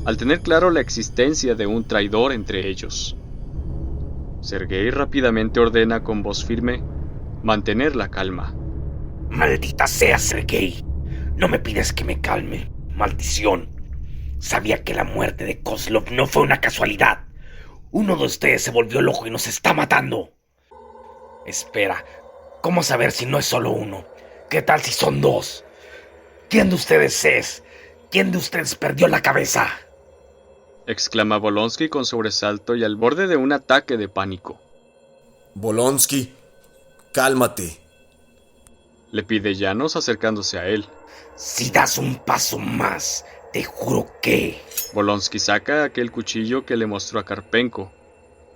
al tener claro la existencia de un traidor entre ellos. Sergei rápidamente ordena con voz firme mantener la calma. Maldita sea, Sergei. No me pides que me calme. Maldición. Sabía que la muerte de Kozlov no fue una casualidad. Uno de ustedes se volvió loco y nos está matando. Espera, ¿cómo saber si no es solo uno? ¿Qué tal si son dos? ¿Quién de ustedes es? ¿Quién de ustedes perdió la cabeza? Exclama Bolonsky con sobresalto y al borde de un ataque de pánico. Bolonsky, cálmate. Le pide Janos acercándose a él. Si das un paso más, te juro que... Bolonsky saca aquel cuchillo que le mostró a Karpenko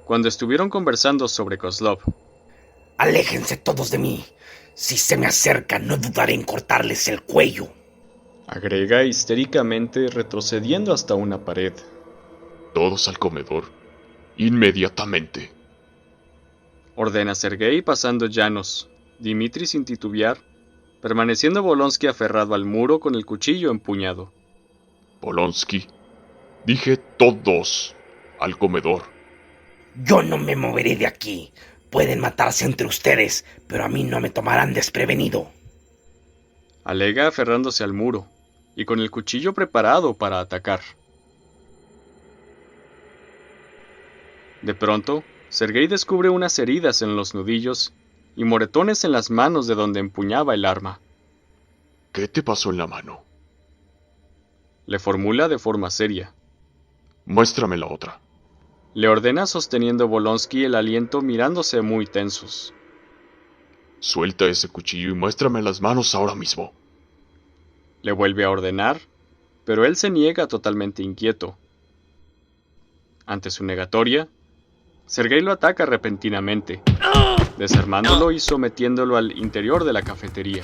cuando estuvieron conversando sobre Kozlov. Aléjense todos de mí. Si se me acercan, no dudaré en cortarles el cuello. Agrega histéricamente, retrocediendo hasta una pared. Todos al comedor. Inmediatamente. Ordena Sergei pasando Janos, Dmitri sin titubear, permaneciendo Bolonsky aferrado al muro con el cuchillo empuñado. Bolonsky, dije todos al comedor. Yo no me moveré de aquí. Pueden matarse entre ustedes, pero a mí no me tomarán desprevenido. Alega aferrándose al muro y con el cuchillo preparado para atacar. De pronto, Sergei descubre unas heridas en los nudillos y moretones en las manos de donde empuñaba el arma. ¿Qué te pasó en la mano? Le formula de forma seria. Muéstrame la otra. Le ordena sosteniendo Bolonsky el aliento mirándose muy tensos. Suelta ese cuchillo y muéstrame las manos ahora mismo. Le vuelve a ordenar, pero él se niega totalmente inquieto. Ante su negatoria, Sergei lo ataca repentinamente, desarmándolo y sometiéndolo al interior de la cafetería.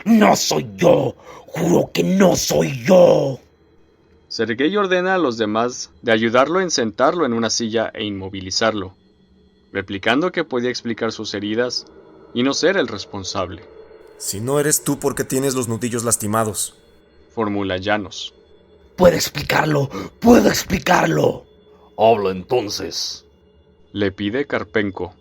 ¡No soy yo! ¡Juro que no soy yo! Sergei ordena a los demás de ayudarlo en sentarlo en una silla e inmovilizarlo, replicando que podía explicar sus heridas y no ser el responsable. Si no eres tú, ¿por qué tienes los nudillos lastimados? Formula Janos. ¡Puedo explicarlo! ¡Puedo explicarlo! Habla entonces. Le pide Karpenko.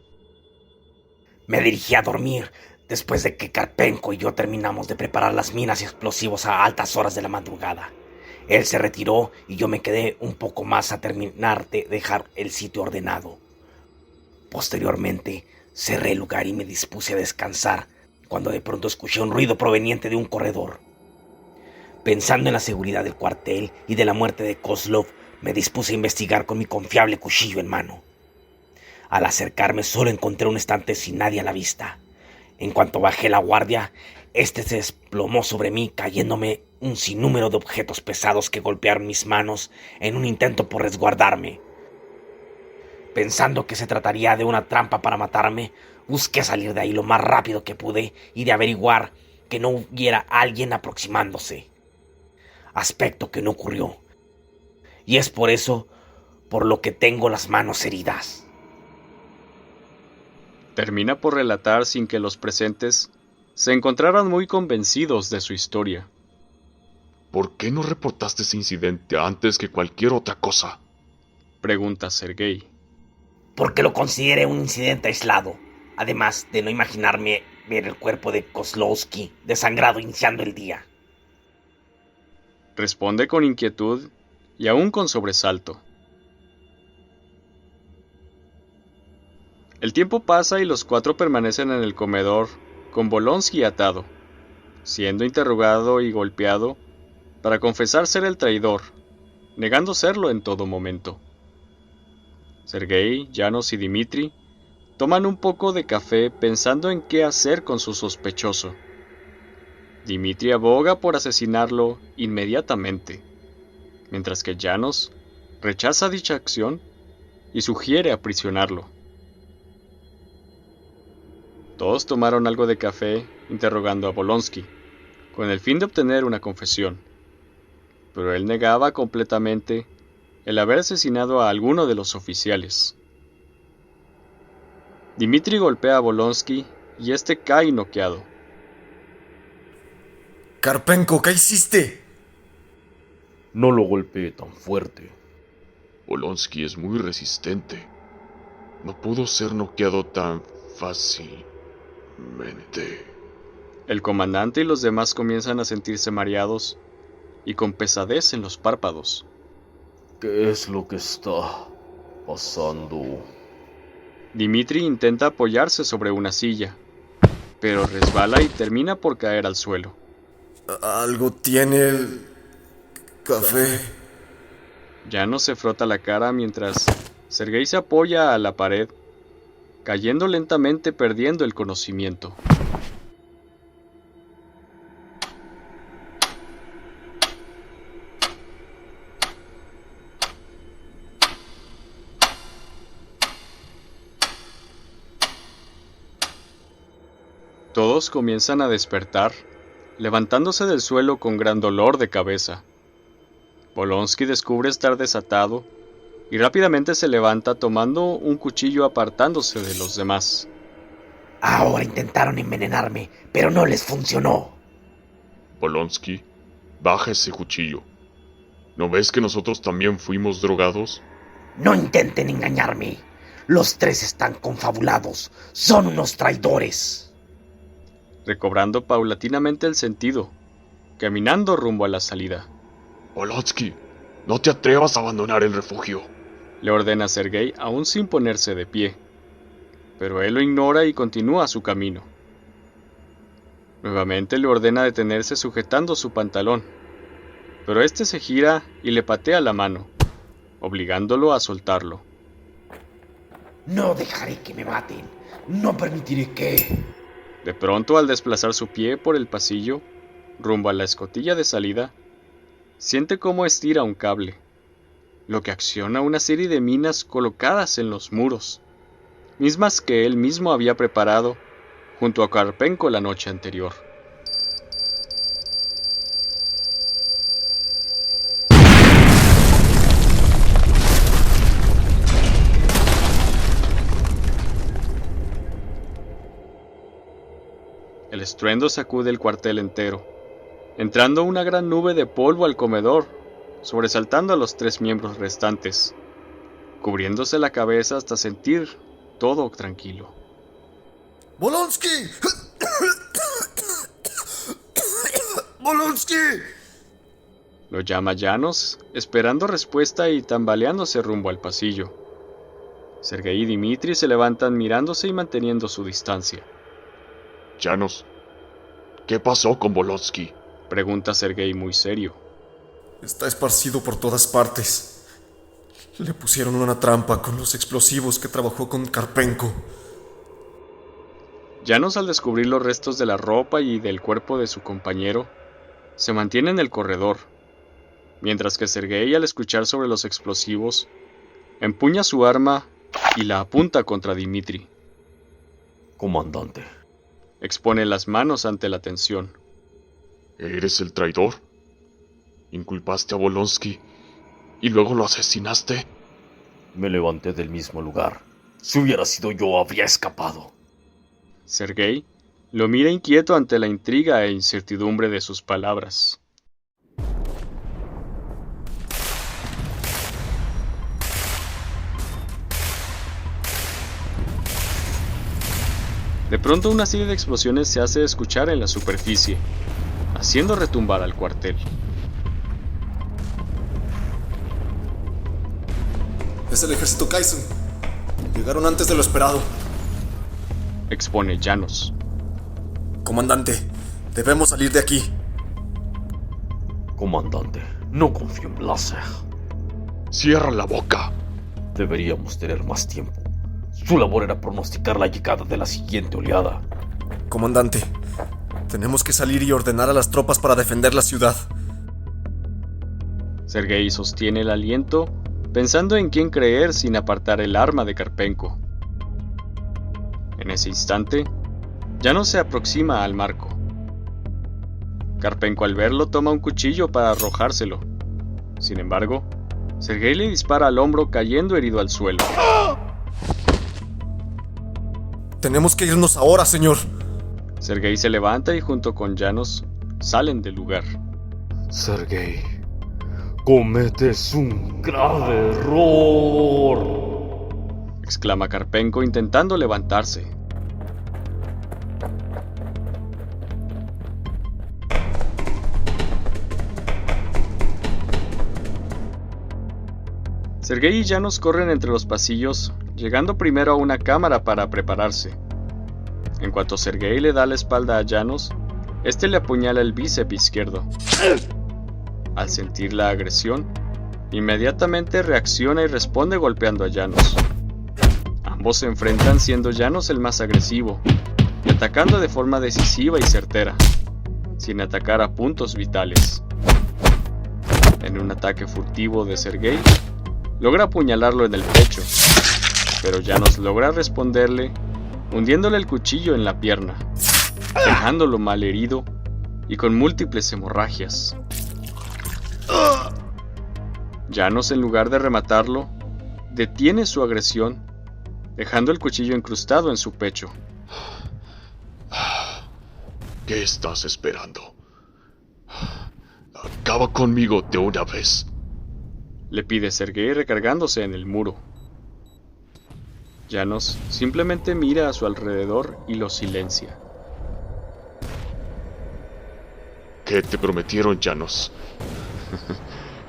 Me dirigí a dormir después de que Karpenko y yo terminamos de preparar las minas y explosivos a altas horas de la madrugada. Él se retiró y yo me quedé un poco más a terminar de dejar el sitio ordenado. Posteriormente, cerré el lugar y me dispuse a descansar cuando de pronto escuché un ruido proveniente de un corredor. Pensando en la seguridad del cuartel y de la muerte de Kozlov, me dispuse a investigar con mi confiable cuchillo en mano. Al acercarme solo encontré un estante sin nadie a la vista. En cuanto bajé la guardia, este se desplomó sobre mí, cayéndome un sinnúmero de objetos pesados que golpearon mis manos en un intento por resguardarme. Pensando que se trataría de una trampa para matarme, busqué salir de ahí lo más rápido que pude y de averiguar que no hubiera alguien aproximándose. Aspecto que no ocurrió. Y es por eso por lo que tengo las manos heridas. Termina por relatar sin que los presentes se encontraran muy convencidos de su historia. ¿Por qué no reportaste ese incidente antes que cualquier otra cosa? Pregunta Sergei. Porque lo consideré un incidente aislado, además de no imaginarme ver el cuerpo de Kozlowski desangrado iniciando el día. Responde con inquietud y aún con sobresalto. El tiempo pasa y los cuatro permanecen en el comedor con Bolonsky atado, siendo interrogado y golpeado para confesar ser el traidor, negando serlo en todo momento. Sergei, Janos y Dmitri toman un poco de café pensando en qué hacer con su sospechoso. Dmitri aboga por asesinarlo inmediatamente, mientras que Janos rechaza dicha acción y sugiere aprisionarlo. Todos tomaron algo de café interrogando a Bolonsky, con el fin de obtener una confesión, pero él negaba completamente el haber asesinado a alguno de los oficiales. Dmitri golpea a Bolonsky y este cae noqueado. Karpenko, ¿qué hiciste? No lo golpeé tan fuerte. Bolonsky es muy resistente. No pudo ser noqueado tan fácilmente. El comandante y los demás comienzan a sentirse mareados y con pesadez en los párpados. ¿Qué es lo que está pasando? Dmitri intenta apoyarse sobre una silla, pero resbala y termina por caer al suelo. Algo tiene el café. Janos se frota la cara mientras Sergei se apoya a la pared, cayendo lentamente, perdiendo el conocimiento. Todos comienzan a despertar, levantándose del suelo con gran dolor de cabeza. Bolonsky descubre estar desatado y rápidamente se levanta tomando un cuchillo apartándose de los demás. Ahora intentaron envenenarme, pero no les funcionó. Bolonsky, baja ese cuchillo. ¿No ves que nosotros también fuimos drogados? No intenten engañarme. Los tres están confabulados. Son unos traidores. Recobrando paulatinamente el sentido, caminando rumbo a la salida. Bolonsky, no te atrevas a abandonar el refugio, le ordena Sergei aún sin ponerse de pie, pero él lo ignora y continúa su camino. Nuevamente le ordena detenerse sujetando su pantalón, pero este se gira y le patea la mano, obligándolo a soltarlo. No dejaré que me maten. No permitiré que... De pronto, al desplazar su pie por el pasillo, rumbo a la escotilla de salida, siente cómo estira un cable, lo que acciona una serie de minas colocadas en los muros, mismas que él mismo había preparado junto a Karpenko la noche anterior. El estruendo sacude el cuartel entero, entrando una gran nube de polvo al comedor, sobresaltando a los tres miembros restantes, cubriéndose la cabeza hasta sentir todo tranquilo. ¡Bolonsky! ¡Bolonsky! Lo llama Janos, esperando respuesta y tambaleándose rumbo al pasillo. Sergei y Dmitri se levantan mirándose y manteniendo su distancia. Janos, ¿qué pasó con Bolonsky? Pregunta Sergei muy serio. Está esparcido por todas partes. Le pusieron una trampa con los explosivos que trabajó con Karpenko. Janos, al descubrir los restos de la ropa y del cuerpo de su compañero, se mantiene en el corredor, mientras que Sergei, al escuchar sobre los explosivos, empuña su arma y la apunta contra Dmitri. Comandante. Expone las manos ante la tensión. ¿Eres el traidor? ¿Inculpaste a Bolonsky y luego lo asesinaste? Me levanté del mismo lugar. Si hubiera sido yo, habría escapado. Sergei lo mira inquieto ante la intriga e incertidumbre de sus palabras. De pronto, una serie de explosiones se hace escuchar en la superficie, haciendo retumbar al cuartel. Es el ejército Kaizen. Llegaron antes de lo esperado. Expone Janos. Comandante, debemos salir de aquí. Comandante, no confío en Blaser. ¡Cierra la boca! Deberíamos tener más tiempo. Su labor era pronosticar la llegada de la siguiente oleada. Comandante, tenemos que salir y ordenar a las tropas para defender la ciudad. Sergei sostiene el aliento, pensando en quién creer sin apartar el arma de Karpenko. En ese instante, Janos se aproxima al marco. Karpenko, al verlo, toma un cuchillo para arrojárselo. Sin embargo, Sergei le dispara al hombro, cayendo herido al suelo. Tenemos que irnos ahora, señor. Sergei se levanta y junto con Janos salen del lugar. Sergei, cometes un grave error, exclama Karpenko intentando levantarse. Sergei y Janos corren entre los pasillos, llegando primero a una cámara para prepararse. En cuanto Sergei le da la espalda a Janos, este le apuñala el bíceps izquierdo. Al sentir la agresión, inmediatamente reacciona y responde golpeando a Janos. Ambos se enfrentan, siendo Janos el más agresivo, y atacando de forma decisiva y certera, sin atacar a puntos vitales. En un ataque furtivo de Sergei, logra apuñalarlo en el pecho, pero Janos logra responderle, hundiéndole el cuchillo en la pierna, dejándolo malherido y con múltiples hemorragias. Janos, en lugar de rematarlo, detiene su agresión, dejando el cuchillo incrustado en su pecho. ¿Qué estás esperando? Acaba conmigo de una vez. Le pide Sergei, recargándose en el muro. Janos simplemente mira a su alrededor y lo silencia. ¿Qué te prometieron, Janos?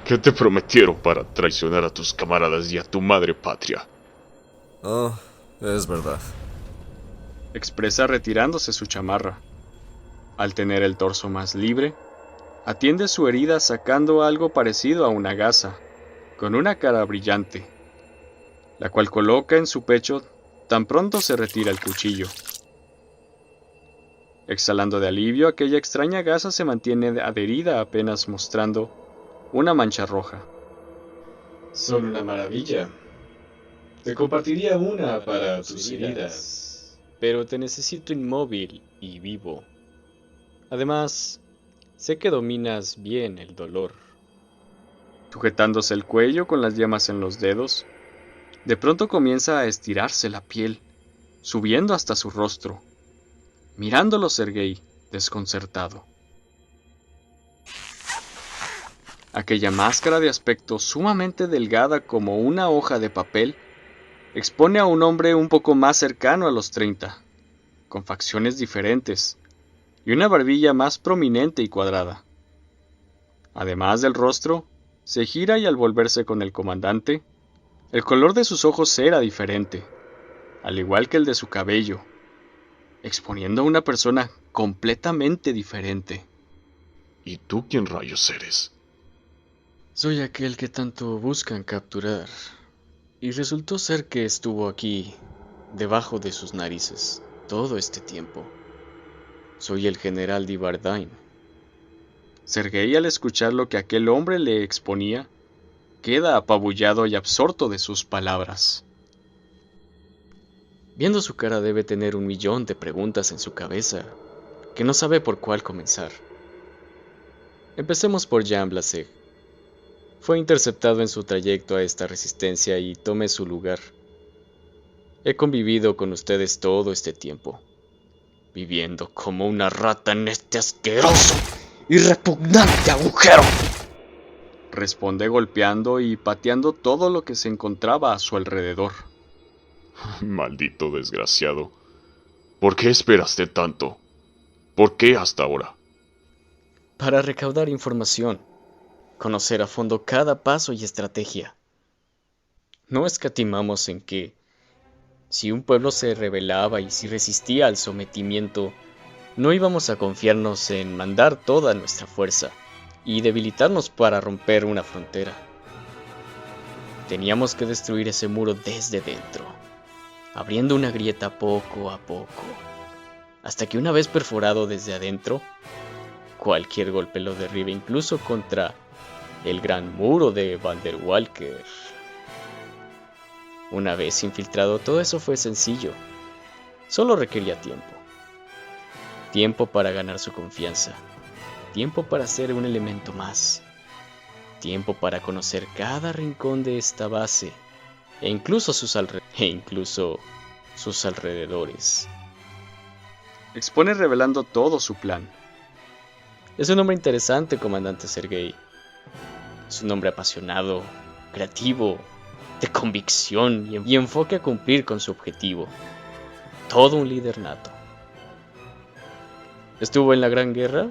¿Qué te prometieron para traicionar a tus camaradas y a tu madre patria? Oh, es verdad. Expresa retirándose su chamarra. Al tener el torso más libre, atiende su herida sacando algo parecido a una gasa, con una cara brillante, la cual coloca en su pecho tan pronto se retira el cuchillo. Exhalando de alivio, aquella extraña gasa se mantiene adherida, apenas mostrando una mancha roja. Son una maravilla. Te compartiría una para tus heridas, pero te necesito inmóvil y vivo. Además, sé que dominas bien el dolor. Sujetándose el cuello con las yemas en los dedos, de pronto comienza a estirarse la piel, subiendo hasta su rostro, mirándolo Sergei, desconcertado. Aquella máscara de aspecto sumamente delgada como una hoja de papel expone a un hombre un poco más cercano a los 30, con facciones diferentes y una barbilla más prominente y cuadrada. Además del rostro, se gira y al volverse con el comandante, el color de sus ojos era diferente, al igual que el de su cabello, exponiendo a una persona completamente diferente. ¿Y tú quién rayos eres? Soy aquel que tanto buscan capturar, y resultó ser que estuvo aquí, debajo de sus narices. todo este tiempo. Soy el general Divardain. Sergei, al escuchar lo que aquel hombre le exponía, queda apabullado y absorto de sus palabras. Viendo su cara debe tener 1.000.000 de preguntas en su cabeza, que no sabe por cuál comenzar. Empecemos por Jean Blasek. Fue interceptado en su trayecto a esta resistencia y tomé su lugar. He convivido con ustedes todo este tiempo, viviendo como una rata en este asqueroso y repugnante agujero. Responde golpeando y pateando todo lo que se encontraba a su alrededor. Maldito desgraciado. ¿Por qué esperaste tanto? ¿Por qué hasta ahora? Para recaudar información, conocer a fondo cada paso y estrategia. No escatimamos en que, si un pueblo se rebelaba y si resistía al sometimiento, no íbamos a confiarnos en mandar toda nuestra fuerza y debilitarnos para romper una frontera. Teníamos que destruir ese muro desde dentro, abriendo una grieta poco a poco, hasta que una vez perforado desde adentro, cualquier golpe lo derribe, incluso contra el gran muro de Van der Walker. Una vez infiltrado, todo eso fue sencillo. Solo requería tiempo. Tiempo para ganar su confianza. Tiempo para ser un elemento más. Tiempo para conocer cada rincón de esta base, e incluso sus alrededores. Expone revelando todo su plan. Es un hombre interesante, comandante Sergei. Es un hombre apasionado, creativo, de convicción y enfoque a cumplir con su objetivo. Todo un líder nato. ¿Estuvo en la Gran Guerra?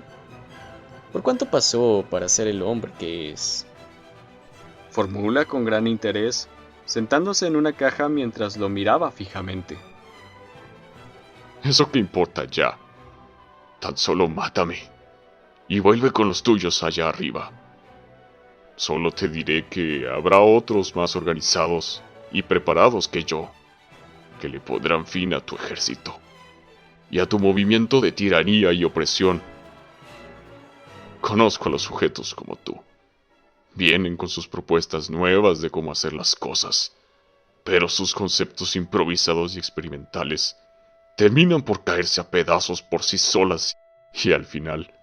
¿Por cuánto pasó para ser el hombre que es? Formula con gran interés, sentándose en una caja mientras lo miraba fijamente. ¿Eso qué importa ya? Tan solo mátame y vuelve con los tuyos allá arriba. Solo te diré que habrá otros más organizados y preparados que yo, que le pondrán fin a tu ejército y a tu movimiento de tiranía y opresión. Conozco a los sujetos como tú. Vienen con sus propuestas nuevas de cómo hacer las cosas, pero sus conceptos improvisados y experimentales terminan por caerse a pedazos por sí solas y al final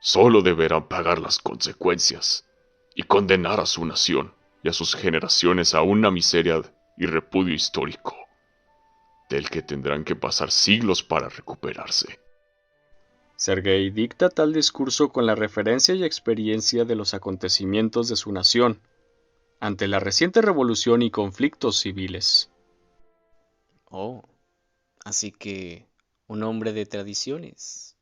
solo deberán pagar las consecuencias y condenar a su nación y a sus generaciones a una miseria y repudio histórico, del que tendrán que pasar siglos para recuperarse. Sergei dicta tal discurso con la referencia y experiencia de los acontecimientos de su nación, ante la reciente revolución y conflictos civiles. Oh, así que un hombre de tradiciones.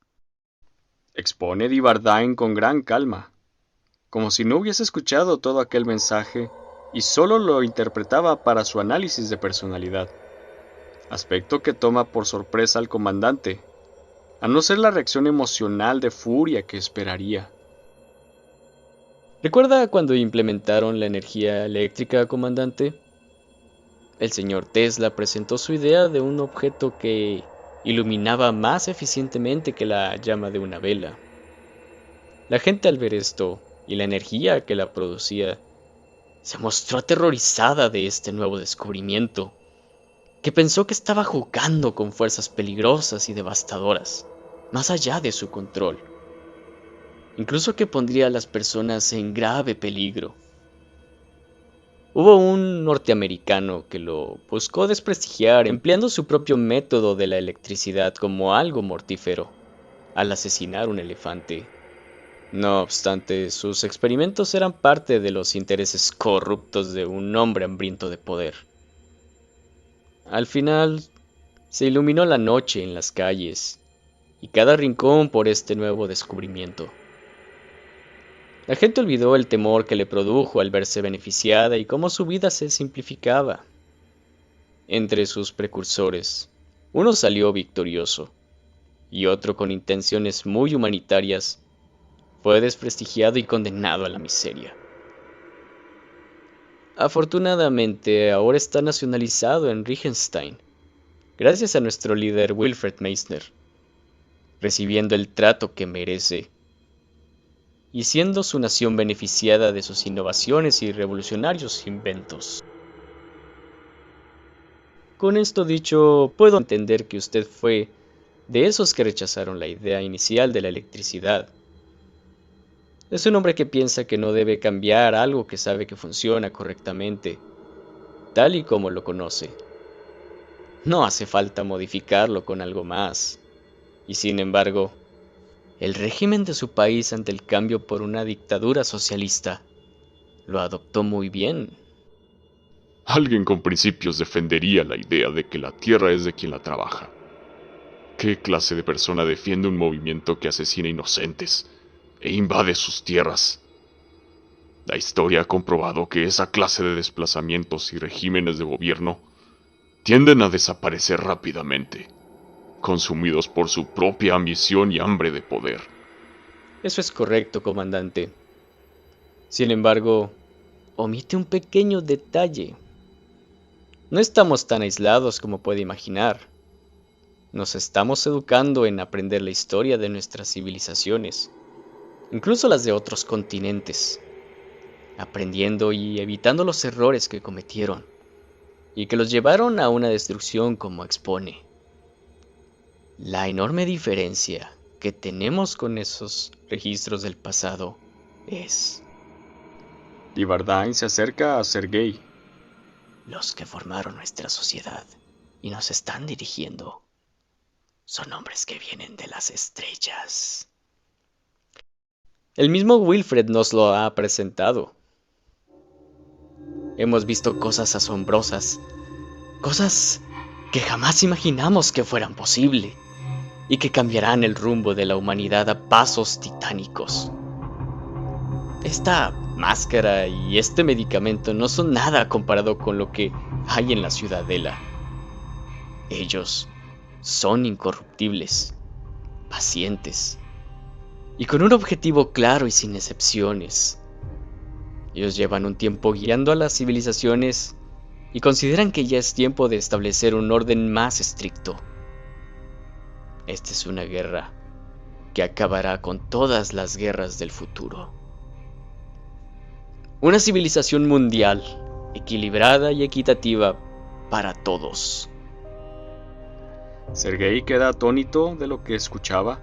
Expone Divardain con gran calma, como si no hubiese escuchado todo aquel mensaje y solo lo interpretaba para su análisis de personalidad, aspecto que toma por sorpresa al comandante, a no ser la reacción emocional de furia que esperaría. ¿Recuerda cuando implementaron la energía eléctrica, comandante? El señor Tesla presentó su idea de un objeto que iluminaba más eficientemente que la llama de una vela. La gente, al ver esto y la energía que la producía, se mostró aterrorizada de este nuevo descubrimiento, que pensó que estaba jugando con fuerzas peligrosas y devastadoras, más allá de su control, incluso que pondría a las personas en grave peligro. Hubo un norteamericano que lo buscó desprestigiar empleando su propio método de la electricidad como algo mortífero, al asesinar un elefante. No obstante, sus experimentos eran parte de los intereses corruptos de un hombre hambriento de poder. Al final, se iluminó la noche en las calles y cada rincón por este nuevo descubrimiento. La gente olvidó el temor que le produjo al verse beneficiada y cómo su vida se simplificaba. Entre sus precursores, uno salió victorioso y otro, con intenciones muy humanitarias, fue desprestigiado y condenado a la miseria. Afortunadamente, ahora está nacionalizado en Regenstein, gracias a nuestro líder Wilfred Meissner, recibiendo el trato que merece y siendo su nación beneficiada de sus innovaciones y revolucionarios inventos. Con esto dicho, puedo entender que usted fue de esos que rechazaron la idea inicial de la electricidad. Es un hombre que piensa que no debe cambiar algo que sabe que funciona correctamente, tal y como lo conoce. No hace falta modificarlo con algo más. Y sin embargo, el régimen de su país ante el cambio por una dictadura socialista lo adoptó muy bien. Alguien con principios defendería la idea de que la tierra es de quien la trabaja. ¿Qué clase de persona defiende un movimiento que asesina inocentes e invade sus tierras? La historia ha comprobado que esa clase de desplazamientos y regímenes de gobierno tienden a desaparecer rápidamente, consumidos por su propia ambición y hambre de poder. Eso es correcto, comandante. Sin embargo, omite un pequeño detalle. No estamos tan aislados como puede imaginar. Nos estamos educando en aprender la historia de nuestras civilizaciones, incluso las de otros continentes, aprendiendo y evitando los errores que cometieron y que los llevaron a una destrucción como expone. La enorme diferencia que tenemos con esos registros del pasado es... Divardain se acerca a Sergei. Los que formaron nuestra sociedad y nos están dirigiendo son hombres que vienen de las estrellas. El mismo Wilfred nos lo ha presentado. Hemos visto cosas asombrosas, cosas que jamás imaginamos que fueran posible y que cambiarán el rumbo de la humanidad a pasos titánicos. Esta máscara y este medicamento no son nada comparado con lo que hay en la Ciudadela. Ellos son incorruptibles, pacientes y con un objetivo claro y sin excepciones. Ellos llevan un tiempo guiando a las civilizaciones y consideran que ya es tiempo de establecer un orden más estricto. Esta es una guerra que acabará con todas las guerras del futuro. Una civilización mundial, equilibrada y equitativa para todos. Sergei queda atónito de lo que escuchaba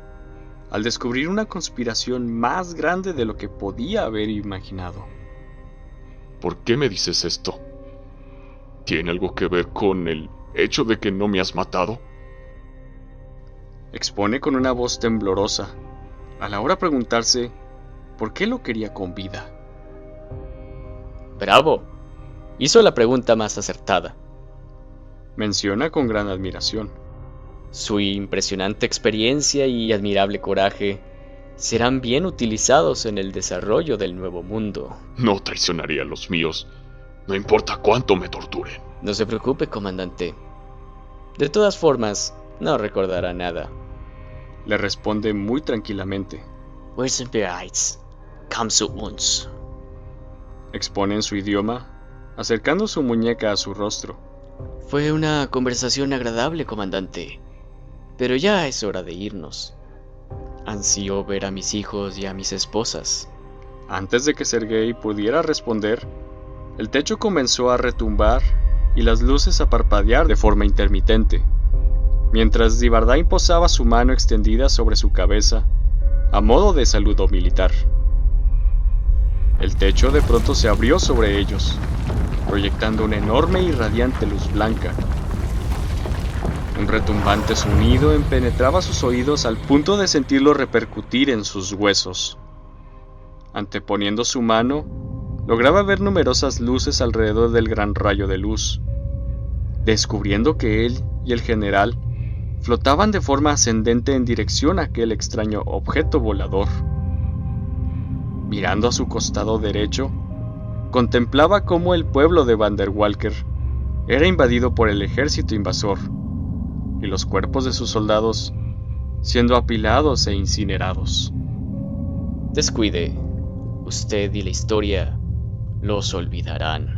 al descubrir una conspiración más grande de lo que podía haber imaginado. ¿Por qué me dices esto? ¿Tiene algo que ver con el hecho de que no me has matado? Expone con una voz temblorosa, a la hora preguntarse por qué lo quería con vida. ¡Bravo! Hizo la pregunta más acertada. Menciona con gran admiración. Su impresionante experiencia y admirable coraje serán bien utilizados en el desarrollo del nuevo mundo. No traicionaré a los míos, no importa cuánto me torturen. No se preocupe, comandante. De todas formas, no recordará nada. Le responde muy tranquilamente. Wir sind bereit. Komm zu uns. Expone en su idioma, acercando su muñeca a su rostro. Fue una conversación agradable, comandante. Pero ya es hora de irnos. Ansío ver a mis hijos y a mis esposas. Antes de que Sergei pudiera responder, el techo comenzó a retumbar y las luces a parpadear de forma intermitente, mientras Divardain posaba su mano extendida sobre su cabeza, a modo de saludo militar. El techo de pronto se abrió sobre ellos, proyectando una enorme y radiante luz blanca. Un retumbante sonido penetraba sus oídos al punto de sentirlo repercutir en sus huesos. Anteponiendo su mano, lograba ver numerosas luces alrededor del gran rayo de luz, descubriendo que él y el general flotaban de forma ascendente en dirección a aquel extraño objeto volador. Mirando a su costado derecho, contemplaba cómo el pueblo de Van der Walker era invadido por el ejército invasor, y los cuerpos de sus soldados siendo apilados e incinerados. Descuide, usted y la historia los olvidarán.